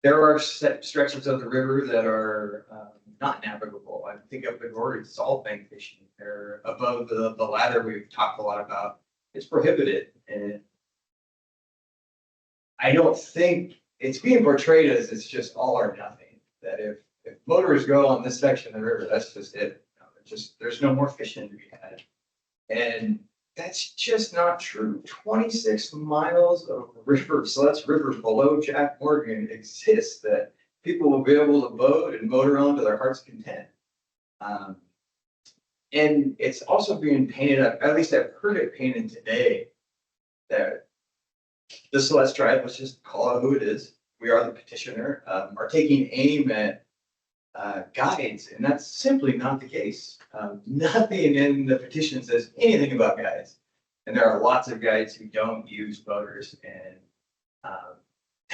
there are stretches of the river that are not navigable. I think up the Gorge, it's all bank fishing. They're above the ladder we've talked a lot about. It's prohibited. And I don't think it's being portrayed as it's just all or nothing. That if motors go on this section of the river, that's just it. You know, just there's no more fishing to be had. And that's just not true. 26 miles of river, Siletz River below Jack Morgan exists that people will be able to boat and motor on to their heart's content. And it's also being painted up, at least I've heard it painted today, that the Siletz tribe, let's just call it who it is, we are the petitioner, are taking aim at guides, and that's simply not the case. Nothing in the petition says anything about guides. And there are lots of guides who don't use motors, and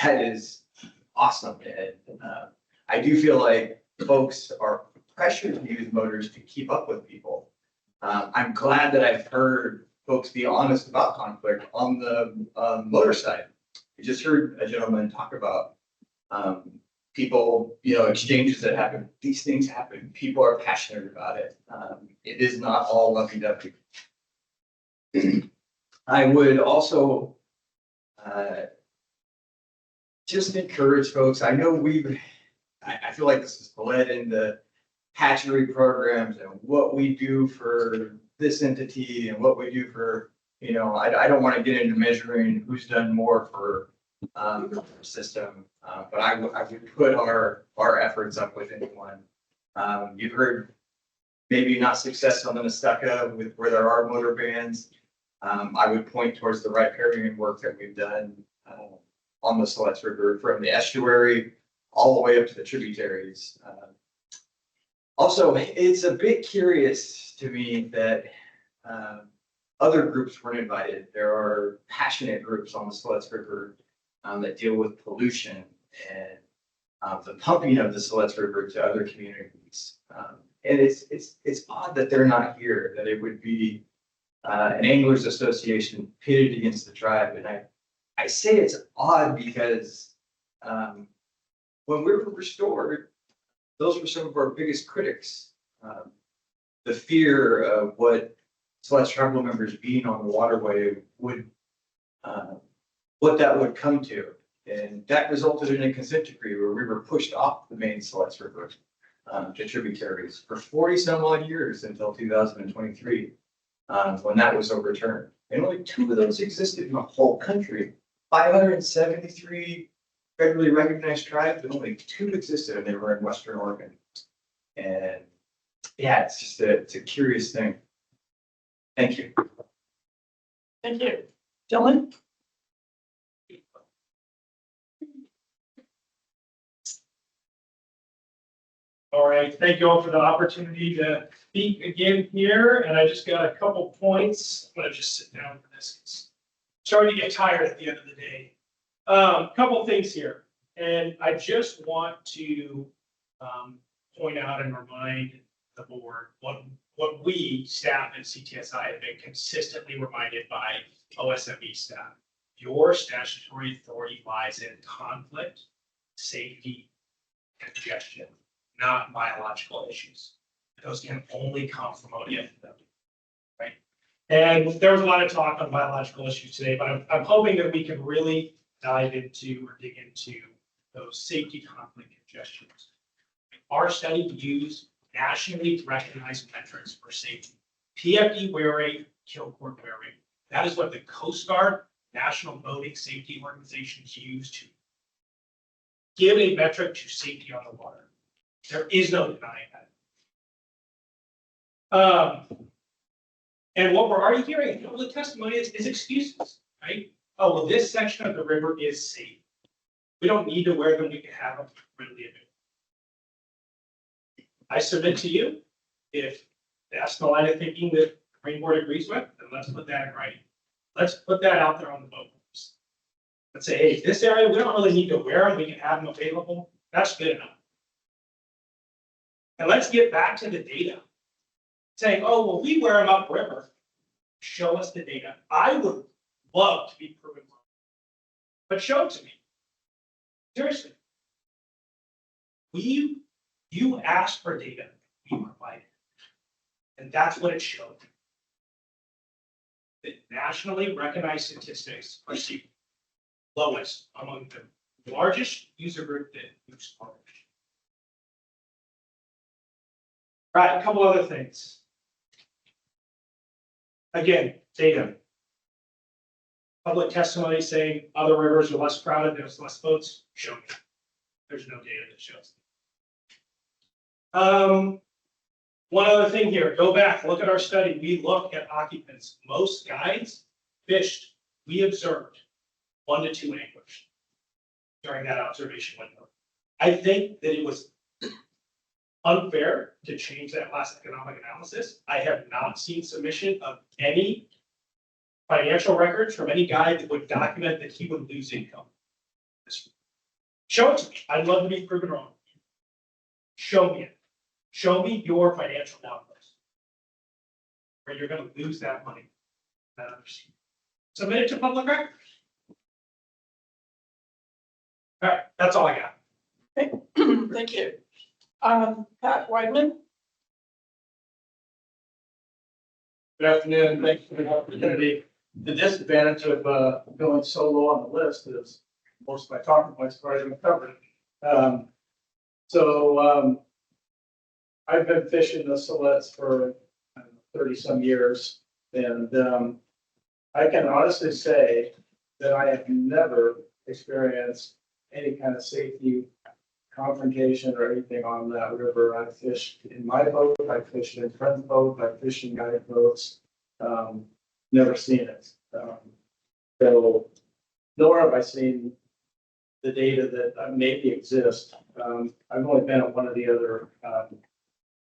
that is awesome. And I do feel like folks are pressured to use motors to keep up with people. I'm glad that I've heard folks be honest about conflict on the motor side. We just heard a gentleman talk about people, you know, exchanges that happen. These things happen. People are passionate about it. It is not all lovey-dovey. I would also just encourage folks. I know I feel like this is bled into hatchery programs and what we do for this entity and what we do for, you know, I don't want to get into measuring who's done more for the system, but I would put our efforts up with anyone. You've heard maybe not success on the Nestucca with where there are motor bans. I would point towards the riparian work that we've done on the Siletz River from the estuary all the way up to the tributaries. Also, it's a bit curious to me that other groups weren't invited. There are passionate groups on the Siletz River that deal with pollution and the pumping of the Siletz River to other communities. And it's odd that they're not here, that it would be an anglers association pitted against the tribe. And I say it's odd because when we were restored, those were some of our biggest critics. The fear of what Siletz tribal members being on the waterway would what that would come to. And that resulted in a consent decree where we were pushed off the main Siletz River to tributaries for 40 some odd years until 2023, when that was overturned. And only 2 of those existed in the whole country. 573 federally recognized tribes, but only 2 existed, and they were in Western Oregon. And yeah, it's just it's a curious thing. Thank you. Thank you. Dylan? All right, thank you all for the opportunity to speak again here, and I just got a couple points. I'm gonna just sit down for this. It's starting to get tired at the end of the day. Couple things here, and I just want to point out and remind the board what we, staff at CTSI, have been consistently reminded by OSME staff. Your statutory authority lies in conflict, safety, and congestion, not biological issues. Those can only come from ODF, right? And there was a lot of talk on biological issues today, but I'm hoping that we can really dive into or dig into those safety, conflict, congestions. Our study used nationally recognized metrics for safety. PFD wear rate, kill cord wear rate. That is what the Coast Guard, National Boating Safety Organizations use to give a metric to safety on the water. There is no denying that. And what we're already hearing in public testimony is excuses, right? Oh, well, this section of the river is safe. We don't need to wear them, we can have them readily available. I submit to you, if that's the line of thinking that the Marine Board agrees with, then let's put that in writing. Let's put that out there on the boat. Let's say, hey, this area, we don't really need to wear them, we can have them available. That's good enough. And let's get back to the data. Saying, oh, well, we wear them upriver. Show us the data. I would love to be proven wrong, but show it to me. Seriously. You asked for data, we provided. And that's what it showed. The nationally recognized statistics are the lowest among the largest user group that uses published. Right, a couple other things. Again, data. Public testimony saying other rivers are less crowded, there's less boats. Show me. There's no data that shows. One other thing here, go back, look at our study. We look at occupants. Most guides fished, we observed 1 to 2 anglers during that observation window. I think that it was unfair to change that last economic analysis. I have not seen submission of any financial records from any guide that would document that he would lose income. Show it to me. I'd love to be proven wrong. Show me it. Show me your financial numbers where you're going to lose that money. Submit it to public records. All right, that's all I got. Thank you. Pat Weidman? Good afternoon, thanks for the opportunity. The disadvantage of going so low on the list is most of my talking points have already been covered. I've been fishing the Siletz for 30 some years, and I can honestly say that I have never experienced any kind of safety confrontation or anything on that river. I fished in my boat, I fished in friend's boat, I fished in guide boats. Never seen it. So nor have I seen the data that maybe exist. I've only been at one of the other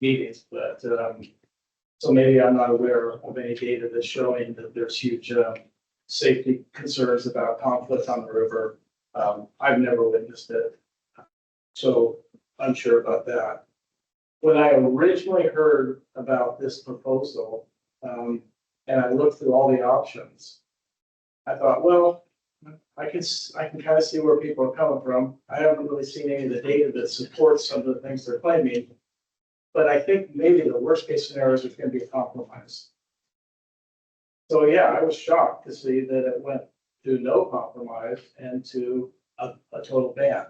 meetings, but so maybe I'm not aware of any data that's showing that there's huge safety concerns about conflict on the river. I've never witnessed it, so unsure about that. When I originally heard about this proposal, and I looked through all the options, I thought, well, I can kind of see where people are coming from. I haven't really seen any of the data that supports some of the things they're claiming, but I think maybe the worst case scenario is there's going to be a compromise. So yeah, I was shocked to see that it went no compromise and to a total ban.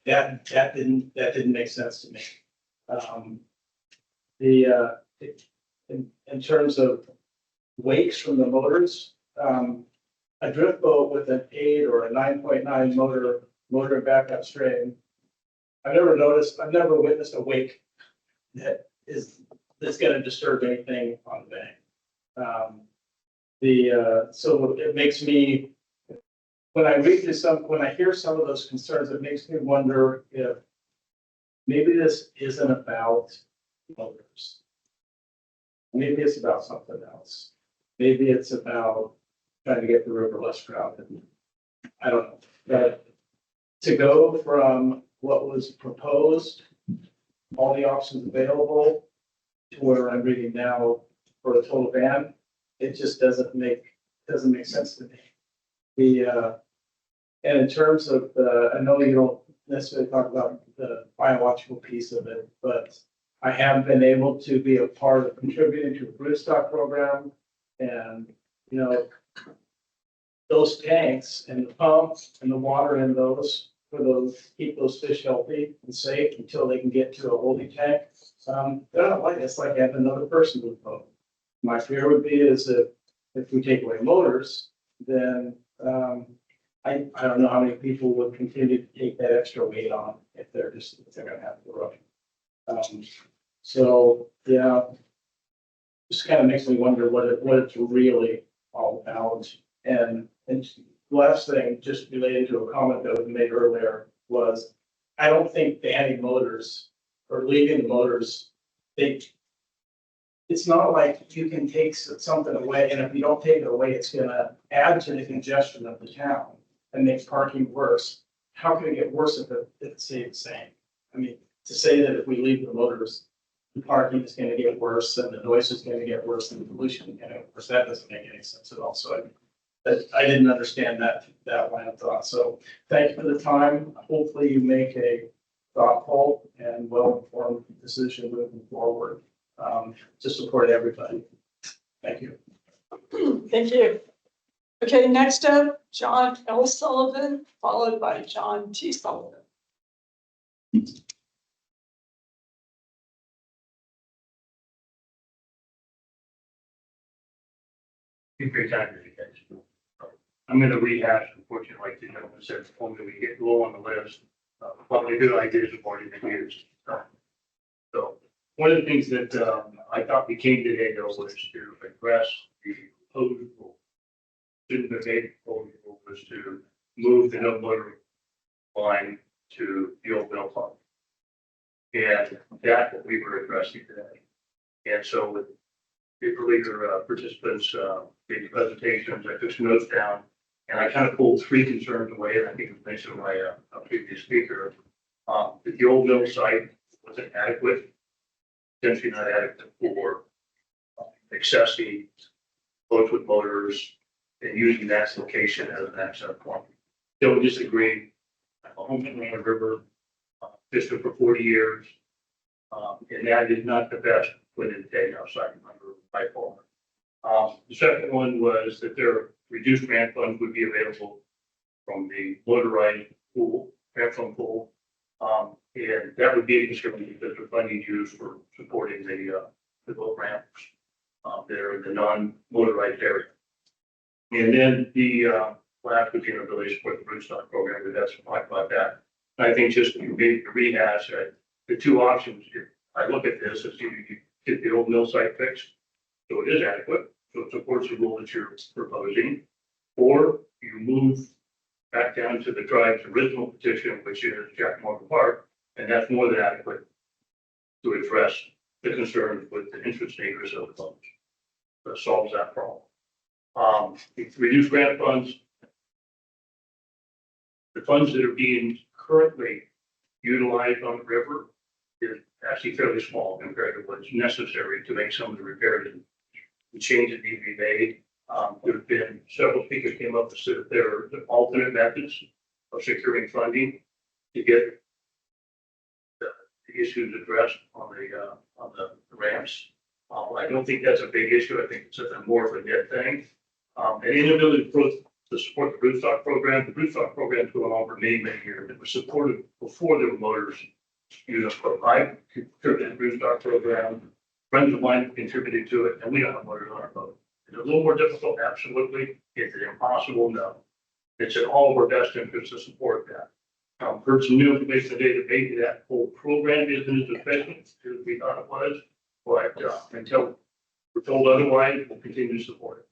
That didn't make sense to me. In terms of wakes from the motors, a drift boat with an 8 or a 9.9 motor and backup string. I've never witnessed a wake that's gonna disturb anything on the bank. So it makes me, when I hear some of those concerns, it makes me wonder if maybe this isn't about motors. Maybe it's about something else. Maybe it's about trying to get the river less crowded. I don't know. But to go from what was proposed, all the options available, to where I'm reading now for a total ban, it just doesn't make sense to me. And in terms of I know you don't necessarily talk about the biological piece of it, but I have been able to be a part of contributing to the broodstock program, and those tanks and the pumps and the water in those keep those fish healthy and safe until they can get to a holding tank. They're not like it's like having another person with a boat. My fear would be is that if we take away motors, then I don't know how many people would continue to take that extra weight on if they're gonna have to run. So yeah, just kind of makes me wonder what it's really all about. And last thing, just related to a comment that was made earlier, was I don't think banning motors or leaving the motors, it's not like you can take something away, and if you don't take it away, it's gonna add to the congestion of the town and make parking worse. How can it get worse if it stays the same? I mean, to say that if we leave the motors, the parking is gonna get worse and the noise is gonna get worse and the pollution is gonna get worse, that doesn't make any sense at all. So I didn't understand that line of thought. So thank you for the time. Hopefully you make a thoughtful and well-informed decision moving forward to support everybody. Thank you. Thank you. Okay, next up, John L. Sullivan, followed by John T. Sullivan. Thank you for your time, guys. I'm gonna rehash, unfortunately, like the gentleman said, before we get low on the list, probably good ideas have already been used. So, one of the things that, I thought we came today though was to address the proposed rule. The proposed rule was to move the no motor line to the old mill pond. And that's what we were addressing today. And so with the earlier participants, the presentations, I took some notes down, and I kind of pulled three concerns away, and I think it was mentioned by a previous speaker. That the old mill site wasn't adequate, essentially not adequate for accessing boats with motors and using that location as an access point. Don't disagree. I'm a homeowner on the river, fished it for 40 years, and that is not the best put in day outside of my river by far. The second one was that their reduced grant funds would be available from the motorized pool, grant pool. And that would be a concern because the funding used for supporting the boat ramps that are in the non-motorized area. And then the last would be an ability to support the broodstock program, but that's talk about that. I think just to rehash the two options here. I look at this as you get the old mill site fixed, so it is adequate, so it supports the rule that you're proposing, or you move back down to the tribe's original petition, which is Jack Morgan Park, and that's more than adequate to address the concerns with the interest neighbors of the funds. That solves that problem. Reduced grant funds. The funds that are being currently utilized on the river is actually fairly small compared to what's necessary to make some of the repairs and changes need to be made. There have been several speakers came up with there are alternate methods of securing funding to get the issues addressed on the ramps. I don't think that's a big issue. I think it's more of a net thing. An inability to support the rootstock program. The rootstock program has been on for many, many years. It was supported before there were motors used. I contributed to the rootstock program. Friends of mine contributed to it, and we don't have motors on our boat. It's a little more difficult, absolutely. Is it impossible? No. It's in all of our best interest to support that. Heard some new information today that maybe that whole program isn't as efficient as we thought it was, but until we're told otherwise, we'll continue to support it.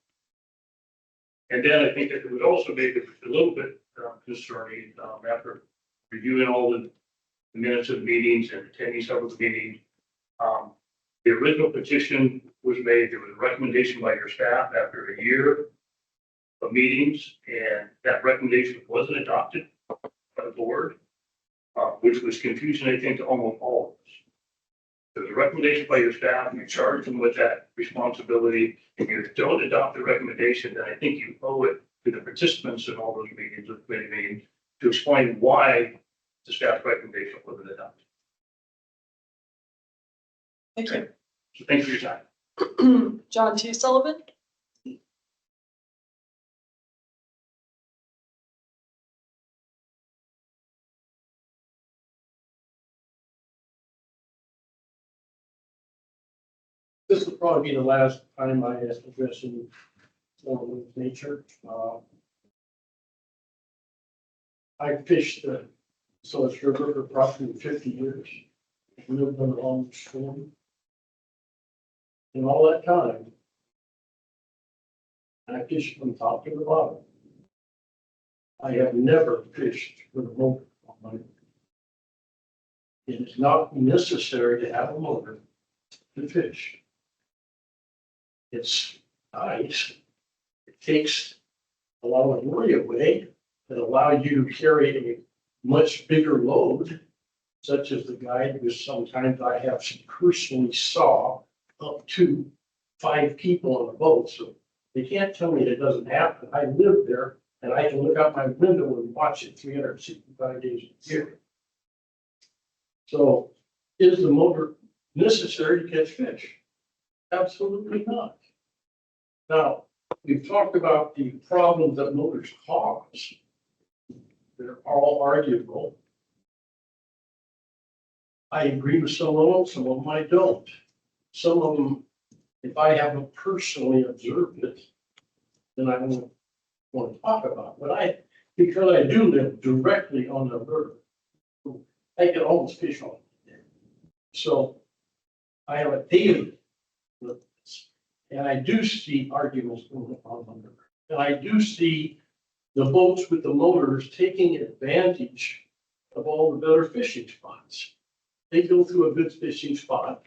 And then I think that it was also maybe a little bit concerning after reviewing all the minutes of meetings and attending several meetings. The original petition was made, there was a recommendation by your staff after a year of meetings, and that recommendation wasn't adopted by the board, which was confusing, I think, to almost all of us. There was a recommendation by your staff, you charged them with that responsibility. If you don't adopt the recommendation, then I think you owe it to the participants in all those meetings, or committee meetings, to explain why the staff recommendation wasn't adopted. Thank you. So thanks for your time. John T. Sullivan? This will probably be the last time I address any form of nature. I fished the Siletz River for approximately 50 years. I lived on the long stream. And all that time, I fished from top to the bottom. I have never fished with a motor on my boat. It is not necessary to have a motor to fish. It's nice. It takes a lot of worry away. It allows you to carry a much bigger load, such as the guide, which sometimes I have personally saw up to 5 people on the boat. So they can't tell me it doesn't happen. I live there and I can look out my window and watch it 365 days a year. So is the motor necessary to catch fish? Absolutely not. Now, we've talked about the problems that motors cause. They're all arguable. I agree with some of them I don't. Some of them, if I haven't personally observed it, then I don't want to talk about it. But because I do live directly on the river, I can almost fish on it. So I have a daily look at this. And I do see arguments going on the river. And I do see the boats with the motors taking advantage of all the better fishing spots. They go through a good fishing spot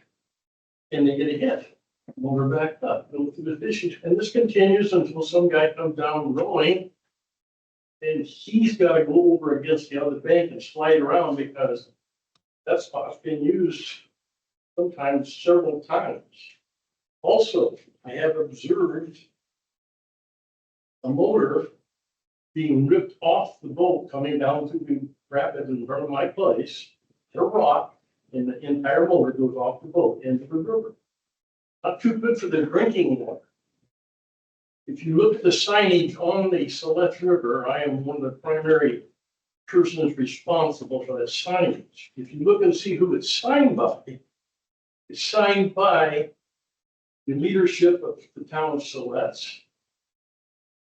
and they get a hit. Motor backed up, go through the fishing, and this continues until some guy comes down rowing and he's got to go over against the other bank and slide around because that spot's been used sometimes several times. Also, I have observed a motor being ripped off the boat coming down through the rapids in front of my place, hit a rock, and the entire motor goes off the boat into the river. Not too good for the drinking water. If you look at the signage on the Siletz River, I am one of the primary persons responsible for that signage. If you look and see who it's signed by, it's signed by the leadership of the town of Siletz,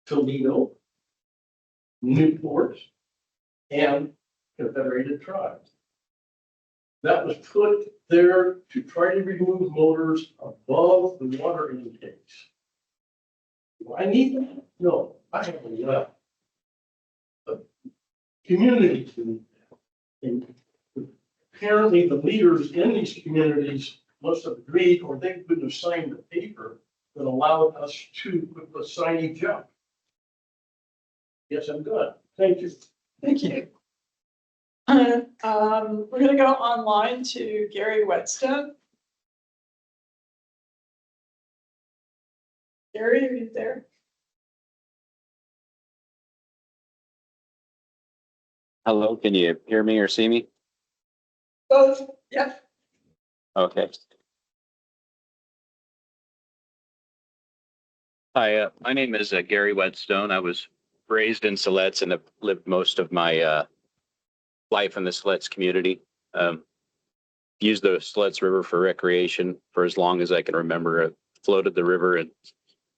Toledo, Newport, and Confederated Tribes. That was put there to try to remove motors above the water intakes. Do I need that? No, I have a well. But communities need that. And apparently the leaders in these communities must have agreed, or they couldn't have signed the paper that allowed us to put the signage up. Yes, I'm good. Thank you. Thank you. We're gonna go online to Gary Whetstone. Gary, are you there? Hello, can you hear me or see me? Both, yeah. Okay. Hi, my name is Gary Whetstone. I was raised in Siletz and have lived most of my life in the Siletz community. Used the Siletz River for recreation for as long as I can remember. I floated the river in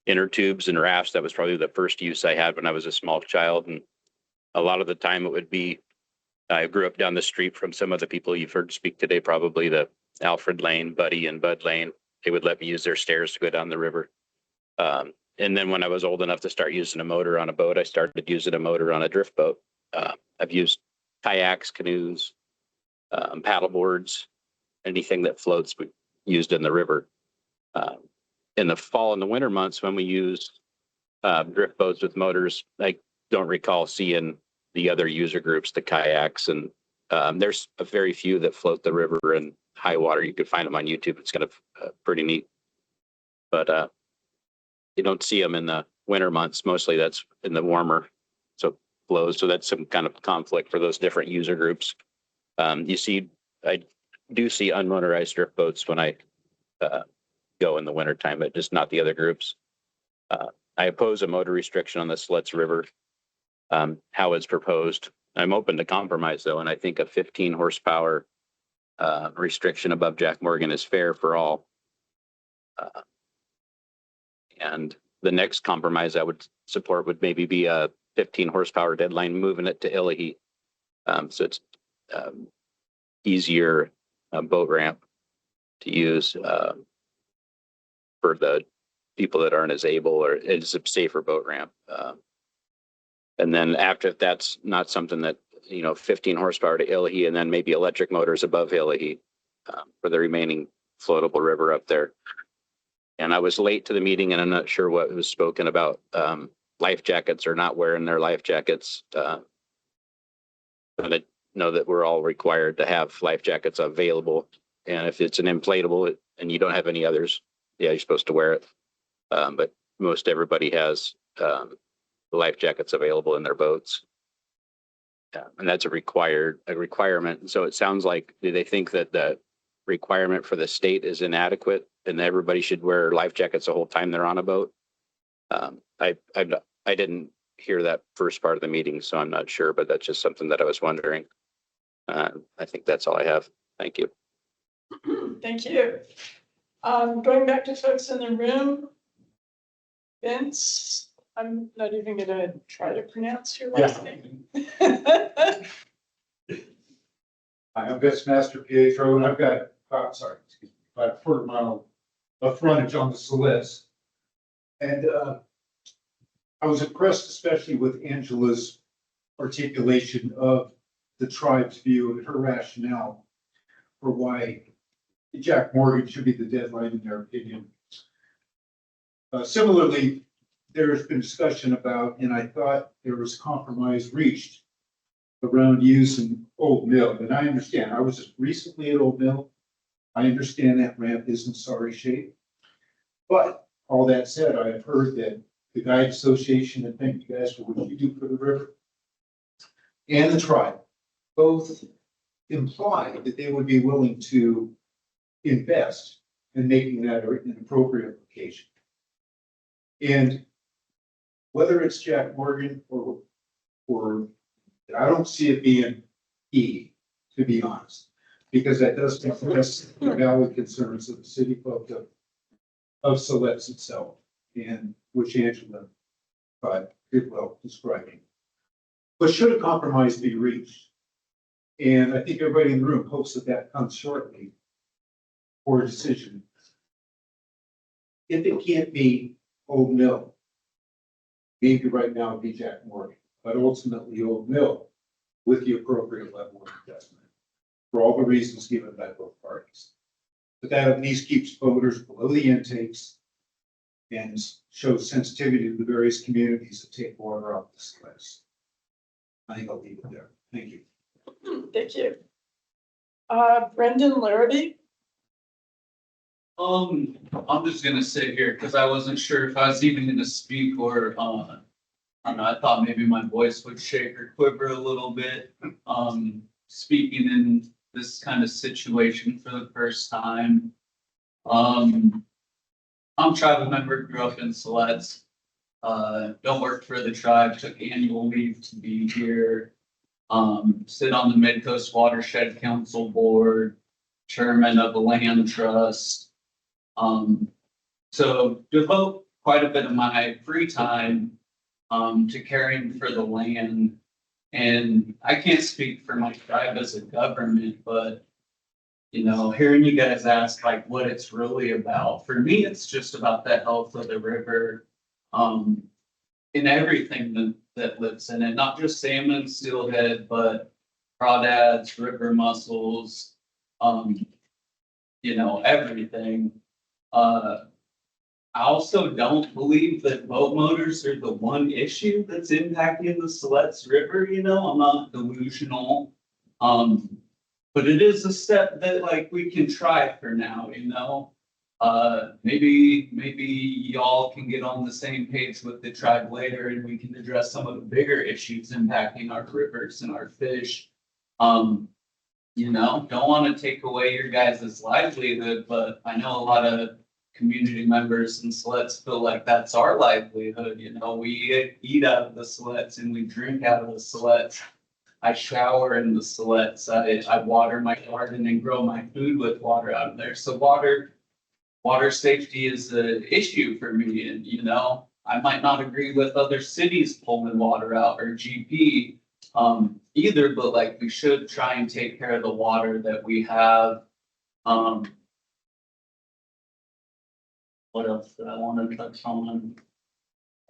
inner tubes and rafts. That was probably the first use I had when I was a small child. And a lot of the time it would be, I grew up down the street from some of the people you've heard speak today, probably the Alfred Lane, Buddy and Bud Lane. They would let me use their stairs to go down the river. And then when I was old enough to start using a motor on a boat, I started using a motor on a drift boat. I've used kayaks, canoes, paddle boards, anything that floats we used in the river. In the fall and the winter months when we used drift boats with motors, I don't recall seeing the other user groups, the kayaks, and there's a very few that float the river in high water. You could find them on YouTube. It's kind of pretty neat. But you don't see them in the winter months. Mostly that's in the warmer, so flows. So that's some kind of conflict for those different user groups. I do see unmotorized drift boats when I go in the wintertime, but just not the other groups. I oppose a motor restriction on the Siletz River, how it's proposed. I'm open to compromise though, and I think a 15 horsepower restriction above Jack Morgan is fair for all. And the next compromise I would support would maybe be a 15 horsepower deadline, moving it to Illahee. So it's easier boat ramp to use for the people that aren't as able, or it's a safer boat ramp. And then after that's not something that, 15 horsepower to Illahee, and then maybe electric motors above Illahee for the remaining floatable river up there. And I was late to the meeting and I'm not sure what was spoken about, life jackets or not wearing their life jackets. But I know that we're all required to have life jackets available. And if it's an inflatable and you don't have any others, yeah, you're supposed to wear it. But most everybody has life jackets available in their boats. Yeah, and that's a requirement. So it sounds like, do they think that the requirement for the state is inadequate and everybody should wear life jackets the whole time they're on a boat? I didn't hear that first part of the meeting, so I'm not sure, but that's just something that I was wondering. I think that's all I have. Thank you. Thank you. Going back to folks in the room. Vince, I'm not even gonna try to pronounce your last name. I'm Vince Master Pietro, and I've got, about a quarter mile of frontage on the Siletz. And I was impressed especially with Angela's articulation of the tribe's view and her rationale for why Jack Morgan should be the deadline in their opinion. Similarly, there has been discussion about, and I thought there was compromise reached around using Old Mill. And I understand, I was just recently at Old Mill. I understand that ramp is in sorry shape. But all that said, I have heard that the Guide Association, and thank you guys for what you do for the river, and the tribe both imply that they would be willing to invest in making that an appropriate location. And whether it's Jack Morgan or I don't see it being E, to be honest, because that does address the valid concerns of the city folk of Siletz itself, and which Angela did well describing. But should a compromise be reached, and I think everybody in the room hopes that that comes shortly for a decision. If it can't be Old Mill, maybe right now it'd be Jack Morgan, but ultimately Old Mill with the appropriate level of investment for all the reasons given by both parties. But that at least keeps voters below the intakes and shows sensitivity to the various communities that take water off this list. I think I'll leave it there. Thank you. Thank you. Brendan Larrabee. I'm just gonna sit here because I wasn't sure if I was even gonna speak or I don't know, I thought maybe my voice would shake or quiver a little bit. Speaking in this kind of situation for the first time. I'm a tribal member, grew up in Siletz. don't work for the tribe, took annual leave to be here. Sit on the Mid-Coast Watershed Council Board, chairman of the land trust. So devote quite a bit of my free time to caring for the land. And I can't speak for my tribe as a government, but you know, hearing you guys ask like what it's really about, for me, it's just about the health of the river. In everything that lives in it, not just salmon, steelhead, but crawdads, river mussels, you know, everything. I also don't believe that boat motors are the one issue that's impacting the Siletz River, you know, I'm not delusional. But it is a step that like we can try for now, you know. Maybe y'all can get on the same page with the tribe later and we can address some of the bigger issues impacting our rivers and our fish. You know, don't want to take away your guys' livelihood, but I know a lot of community members in Siletz feel like that's our livelihood. You know, we eat out of the Siletz and we drink out of the Siletz. I shower in the Siletz. I water my garden and grow my food with water out of there. So water safety is an issue for me. And, you know, I might not agree with other cities pulling water out or GP either, but like we should try and take care of the water that we have. What else did I want to touch on?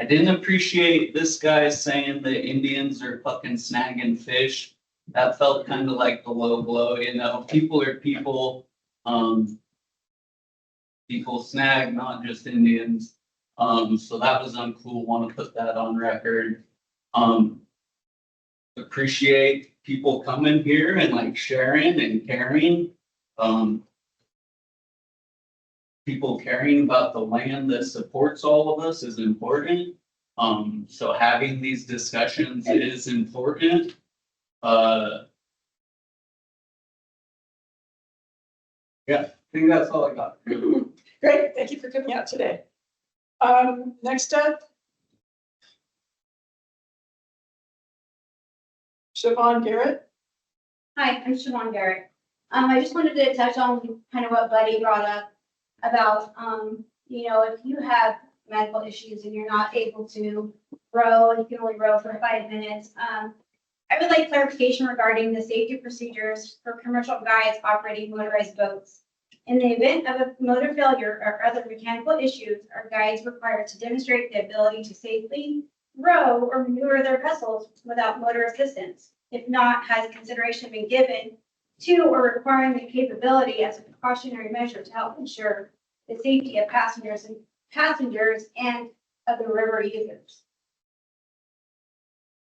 I didn't appreciate this guy saying that Indians are fucking snagging fish. That felt kind of like the low blow, you know, people are people. People snag, not just Indians. So that was uncool. Want to put that on record. Appreciate people coming here and like sharing and caring. People caring about the land that supports all of us is important. So having these discussions is important. Yeah, I think that's all I got. Great, thank you for coming out today. Next up. Siobhan Garrett. Hi, I'm Siobhan Garrett. I just wanted to touch on kind of what Buddy brought up about, you know, if you have medical issues and you're not able to row and you can only row for 5 minutes. I would like clarification regarding the safety procedures for commercial guides operating motorized boats. In the event of a motor failure or other mechanical issues, are guides required to demonstrate the ability to safely row or maneuver their vessels without motor assistance? If not, has consideration been given to or requiring the capability as a precautionary measure to help ensure the safety of passengers and of the river users?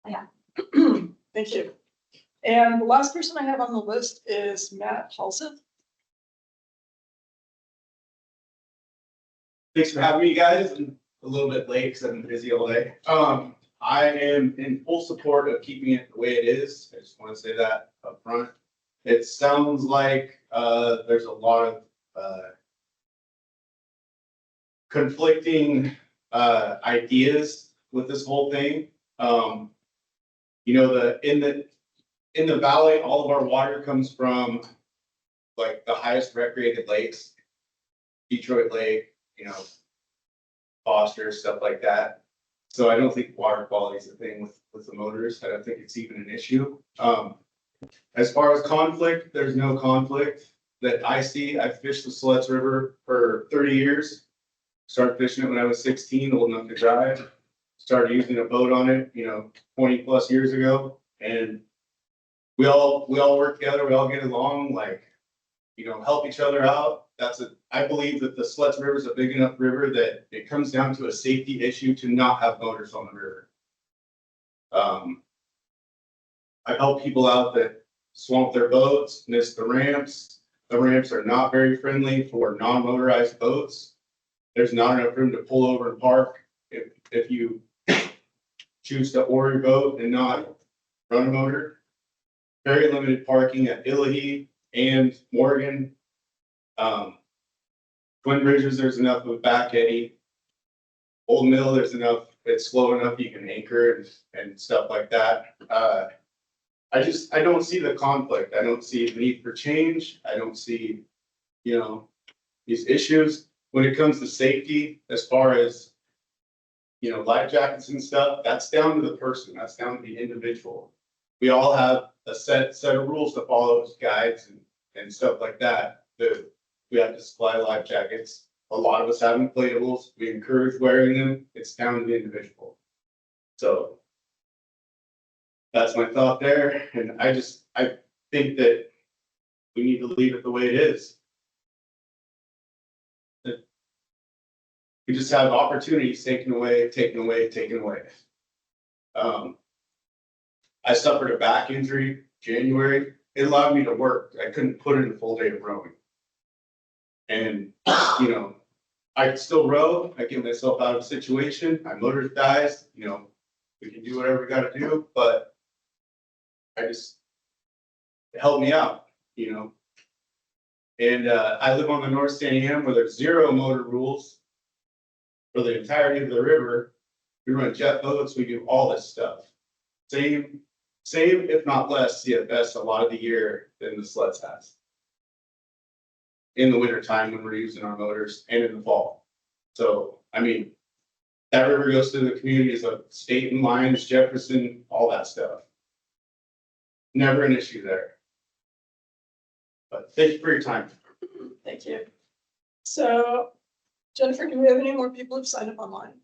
Yeah. Thank you. And the last person I have on the list is Matt Paulson. Thanks for having me, guys. I'm a little bit late because I've been busy all day. I am in full support of keeping it the way it is. I just want to say that up front. It sounds like there's a lot of conflicting ideas with this whole thing. You know, in the valley, all of our water comes from like the highest recreated lakes, Detroit Lake, you know, Foster, stuff like that. So I don't think water quality is a thing with the motors. I don't think it's even an issue. As far as conflict, there's no conflict that I see. I've fished the Siletz River for 30 years. Started fishing it when I was 16, old enough to drive. Started using a boat on it, you know, 20 plus years ago. And we all work together. We all get along, like, you know, help each other out. I believe that the Siletz River is a big enough river that it comes down to a safety issue to not have motors on the river. I've helped people out that swamp their boats, miss the ramps. The ramps are not very friendly for non-motorized boats. There's not enough room to pull over and park if you choose to oar your boat and not run a motor. Very limited parking at Illahee and Morgan. Twin Bridges, there's enough of a back eddy. Old Mill, there's enough it's slow enough you can anchor and stuff like that. I don't see the conflict. I don't see the need for change. I don't see, these issues. When it comes to safety, as far as, life jackets and stuff, that's down to the person. That's down to the individual. We all have a set of rules to follow as guides and stuff like that. We have to supply life jackets. A lot of us have inflatables. We encourage wearing them. It's down to the individual. So that's my thought there. And I think that we need to leave it the way it is. We just have opportunities taken away, taken away, taken away. I suffered a back injury January. It allowed me to work. I couldn't put in a full day of rowing. And, I could still row. I get myself out of a situation. My motor dies, we can do whatever we gotta do, but it helped me out, And I live on the North St. Anne where there's 0 motor rules for the entirety of the river. We run jet boats, we do all this stuff. Same, if not less, CFS a lot of the year than the Siletz has. In the winter time when we're using our motors and in the fall. So, that river goes through the communities of Staten, Lyons, Jefferson, all that stuff. Never an issue there. But thank you for your time. Thank you. So Jennifer, do we have any more people who've signed up online?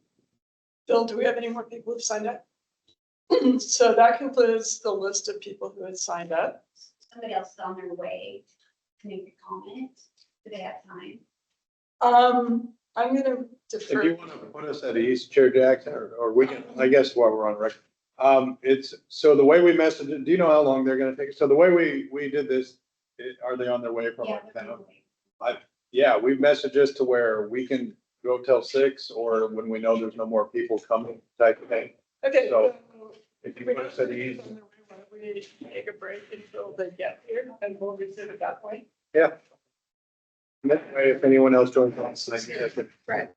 Bill, do we have any more people who've signed up? So that concludes the list of people who had signed up. Somebody else is on their way to make a comment. Do they have time? I'm gonna defer. If you want to put us at ease, Chair Jackson, or we can, I guess while we're on record. It's, so the way we messaged it, do you know how long they're gonna take? So the way we did this, are they on their way from? Yeah, we've messaged us to where we can go till 6 or when we know there's no more people coming type of thing. Okay. So if you put us at ease. We take a break until they get here and we'll resume at that point. Yeah. And that way, if anyone else joins us, Right.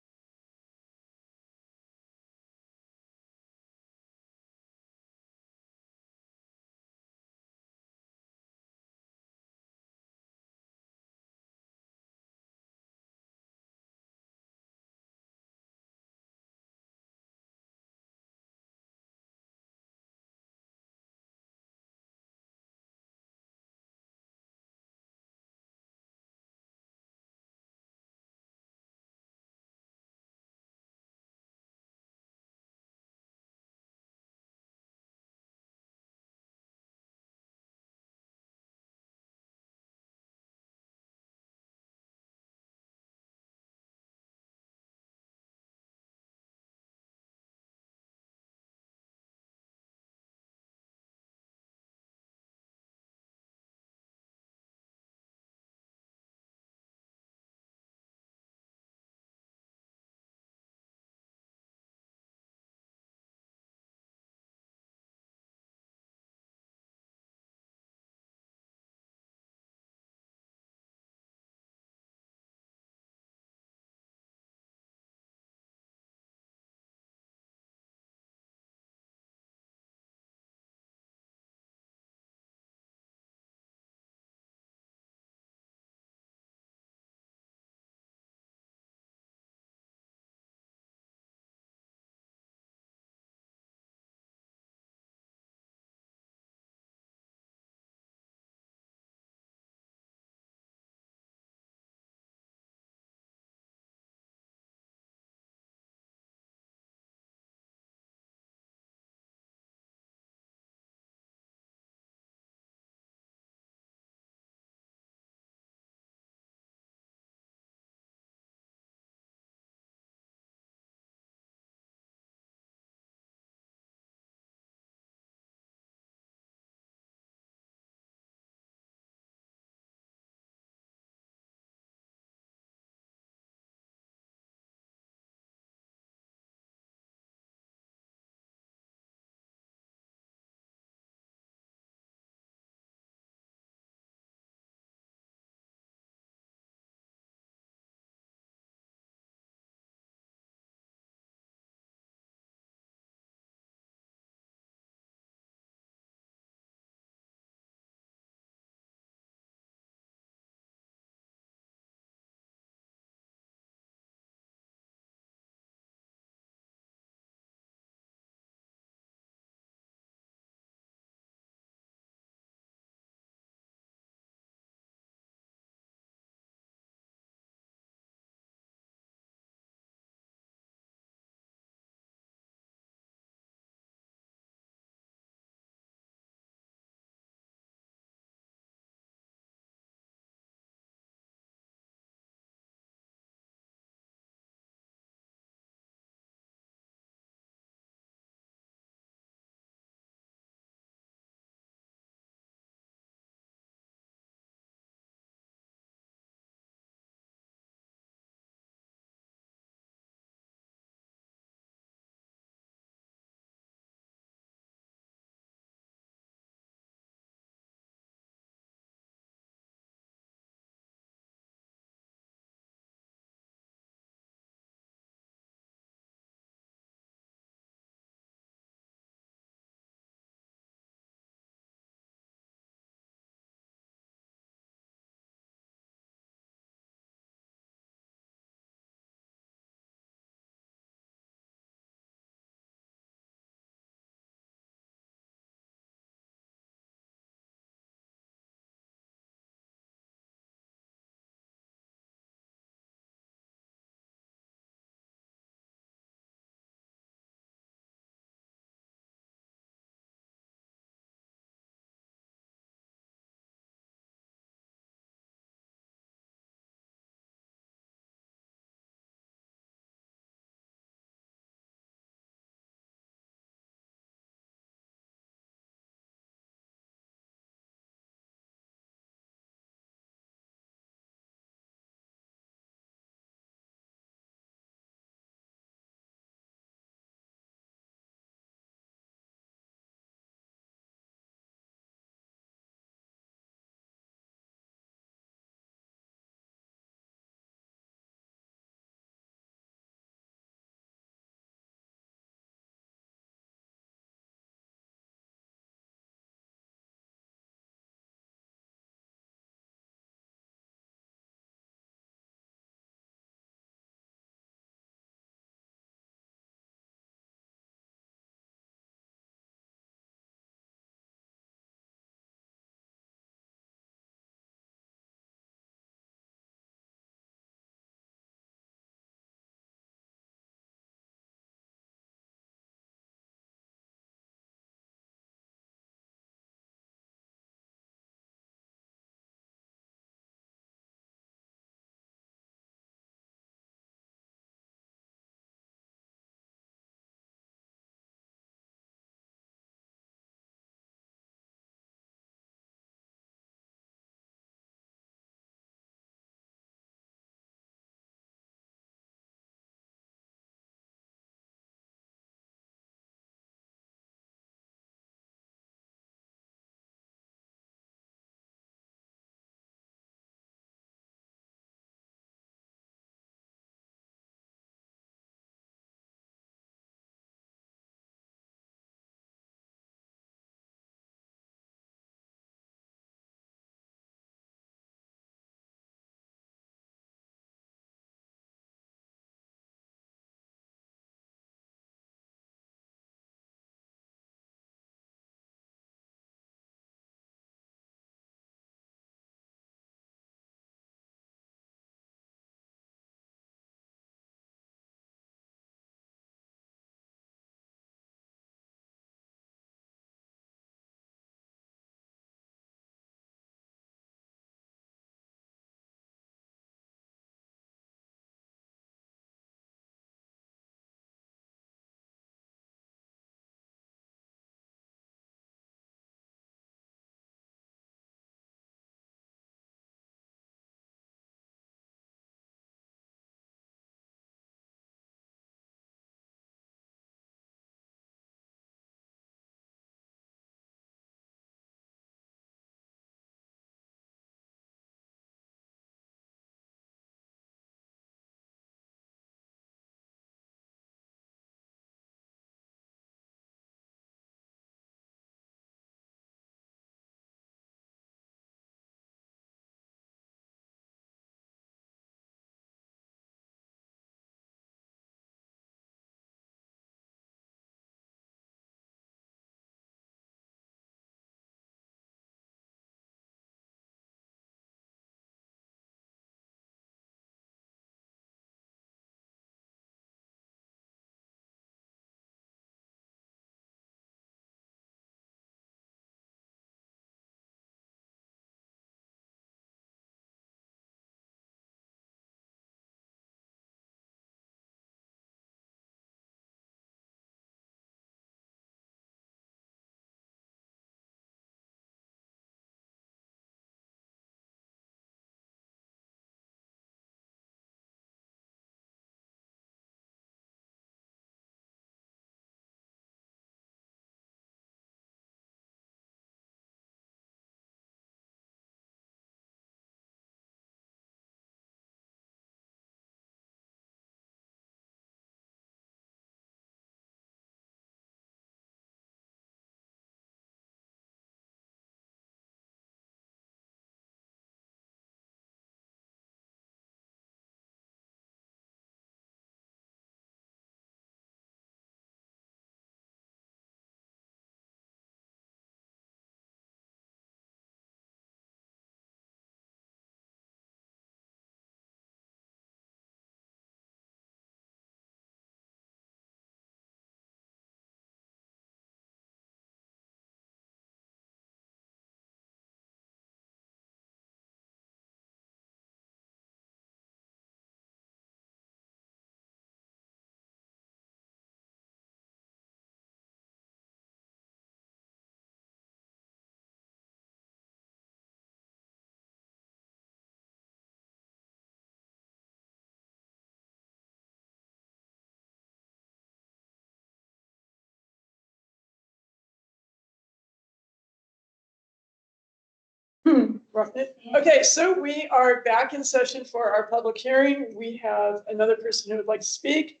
Okay, so we are back in session for our public hearing. We have another person who would like to speak,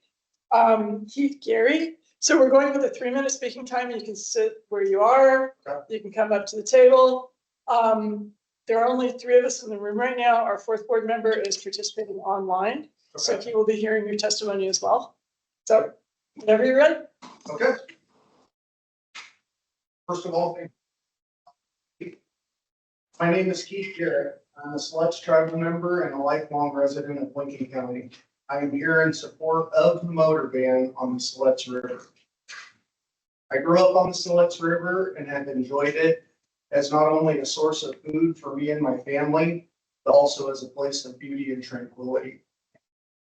Keith Gary. So we're going with a 3-minute speaking time. You can sit where you are. You can come up to the table. There are only 3 of us in the room right now. Our 4th board member is participating online, so he will be hearing your testimony as well. So whenever you're ready. Okay. First of all, my name is Keith Garrett. I'm a Siletz tribal member and a lifelong resident of Lincoln County. I am here in support of the motor ban on the Siletz River. I grew up on the Siletz River and have enjoyed it as not only a source of food for me and my family, but also as a place of beauty and tranquility.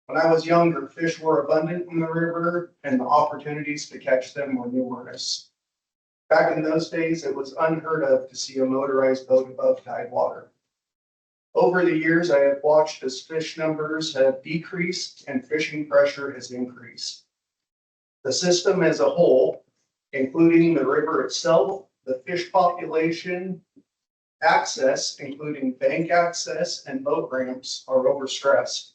When I was younger, fish were abundant in the river and the opportunities to catch them were numerous. Back in those days, it was unheard of to see a motorized boat above tide water. Over the years, I have watched as fish numbers have decreased and fishing pressure has increased. The system as a whole, including the river itself, the fish population, access, including bank access and boat ramps, are overstressed.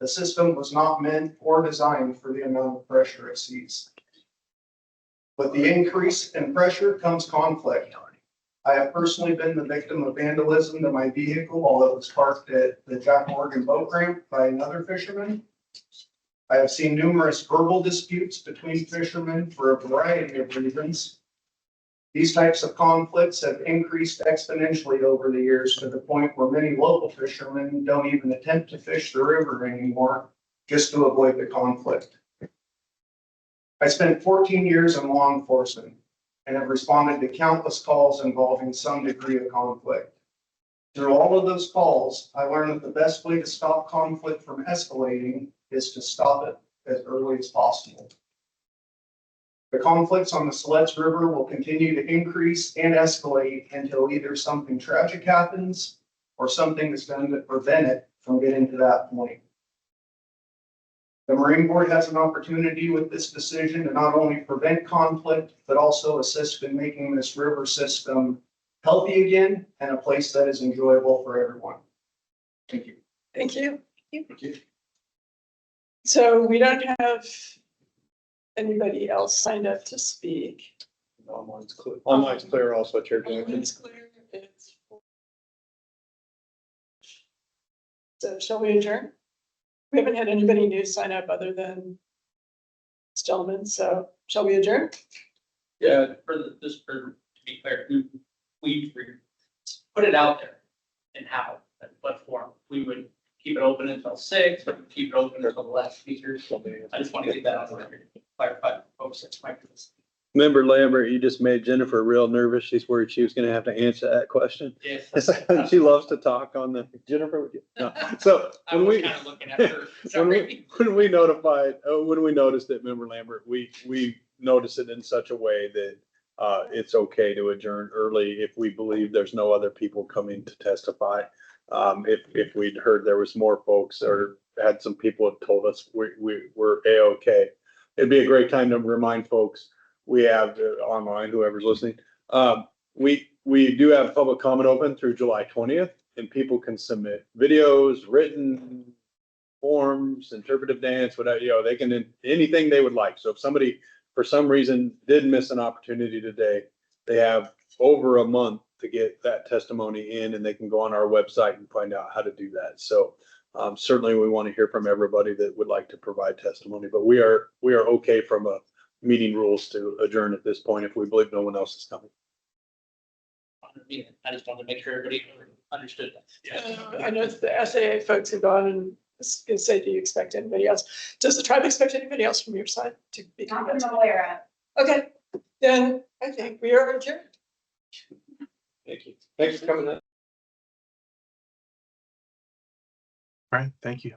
The system was not meant or designed for the amount of pressure it sees. With the increase in pressure comes conflict. I have personally been the victim of vandalism to my vehicle while it was parked at the Jack Morgan boat ramp by another fisherman. I have seen numerous verbal disputes between fishermen for a variety of reasons. These types of conflicts have increased exponentially over the years to the point where many local fishermen don't even attempt to fish the river anymore just to avoid the conflict. I spent 14 years in law enforcement and have responded to countless calls involving some degree of conflict. Through all of those calls, I learned that the best way to stop conflict from escalating is to stop it as early as possible. The conflicts on the Siletz River will continue to increase and escalate until either something tragic happens or something is done to prevent it from getting to that point. The Marine Board has an opportunity with this decision to not only prevent conflict, but also assist in making this river system healthy again and a place that is enjoyable for everyone. Thank you. Thank you. Thank you. So we don't have anybody else signed up to speak. Online's clear. Online's clear also, Chair Jackson. It's clear. So shall we adjourn? We haven't had anybody new sign up other than this gentleman, so shall we adjourn? Yeah, to be clear, we put it out there and how, in what form. We would keep it open until 6, or keep it open until the last speaker. I just want to get that on the record, clarify folks that's my business. Member Lambert, you just made Jennifer real nervous. She's worried she was gonna have to answer that question. Yes. She loves to talk on the, Jennifer, would you? No. So I when was we, kind of looking at her. Sorry. when we noticed that Member Lambert, we noticed it in such a way that it's okay to adjourn early if we believe there's no other people coming to testify. If we'd heard there was more folks or had some people have told us we're A-okay. It'd be a great time to remind folks we have online, whoever's listening. We do have public comment open through July 20th, and people can submit videos, written forms, interpretive dance, whatever, they can, anything they would like. So if somebody for some reason did miss an opportunity today, they have over a month to get that testimony in, and they can go on our website and find out how to do that. So certainly we want to hear from everybody that would like to provide testimony, but we are okay from a meeting rules to adjourn at this point if we believe no one else is coming. I just wanted to make sure everybody understood that. I know the SAA folks have gone and said, do you expect anybody else? Does the tribe expect anybody else from your side to be? Not that I'm aware of. Okay, then I think we are adjourned. Thank you. Thanks for coming in. All right, thank you.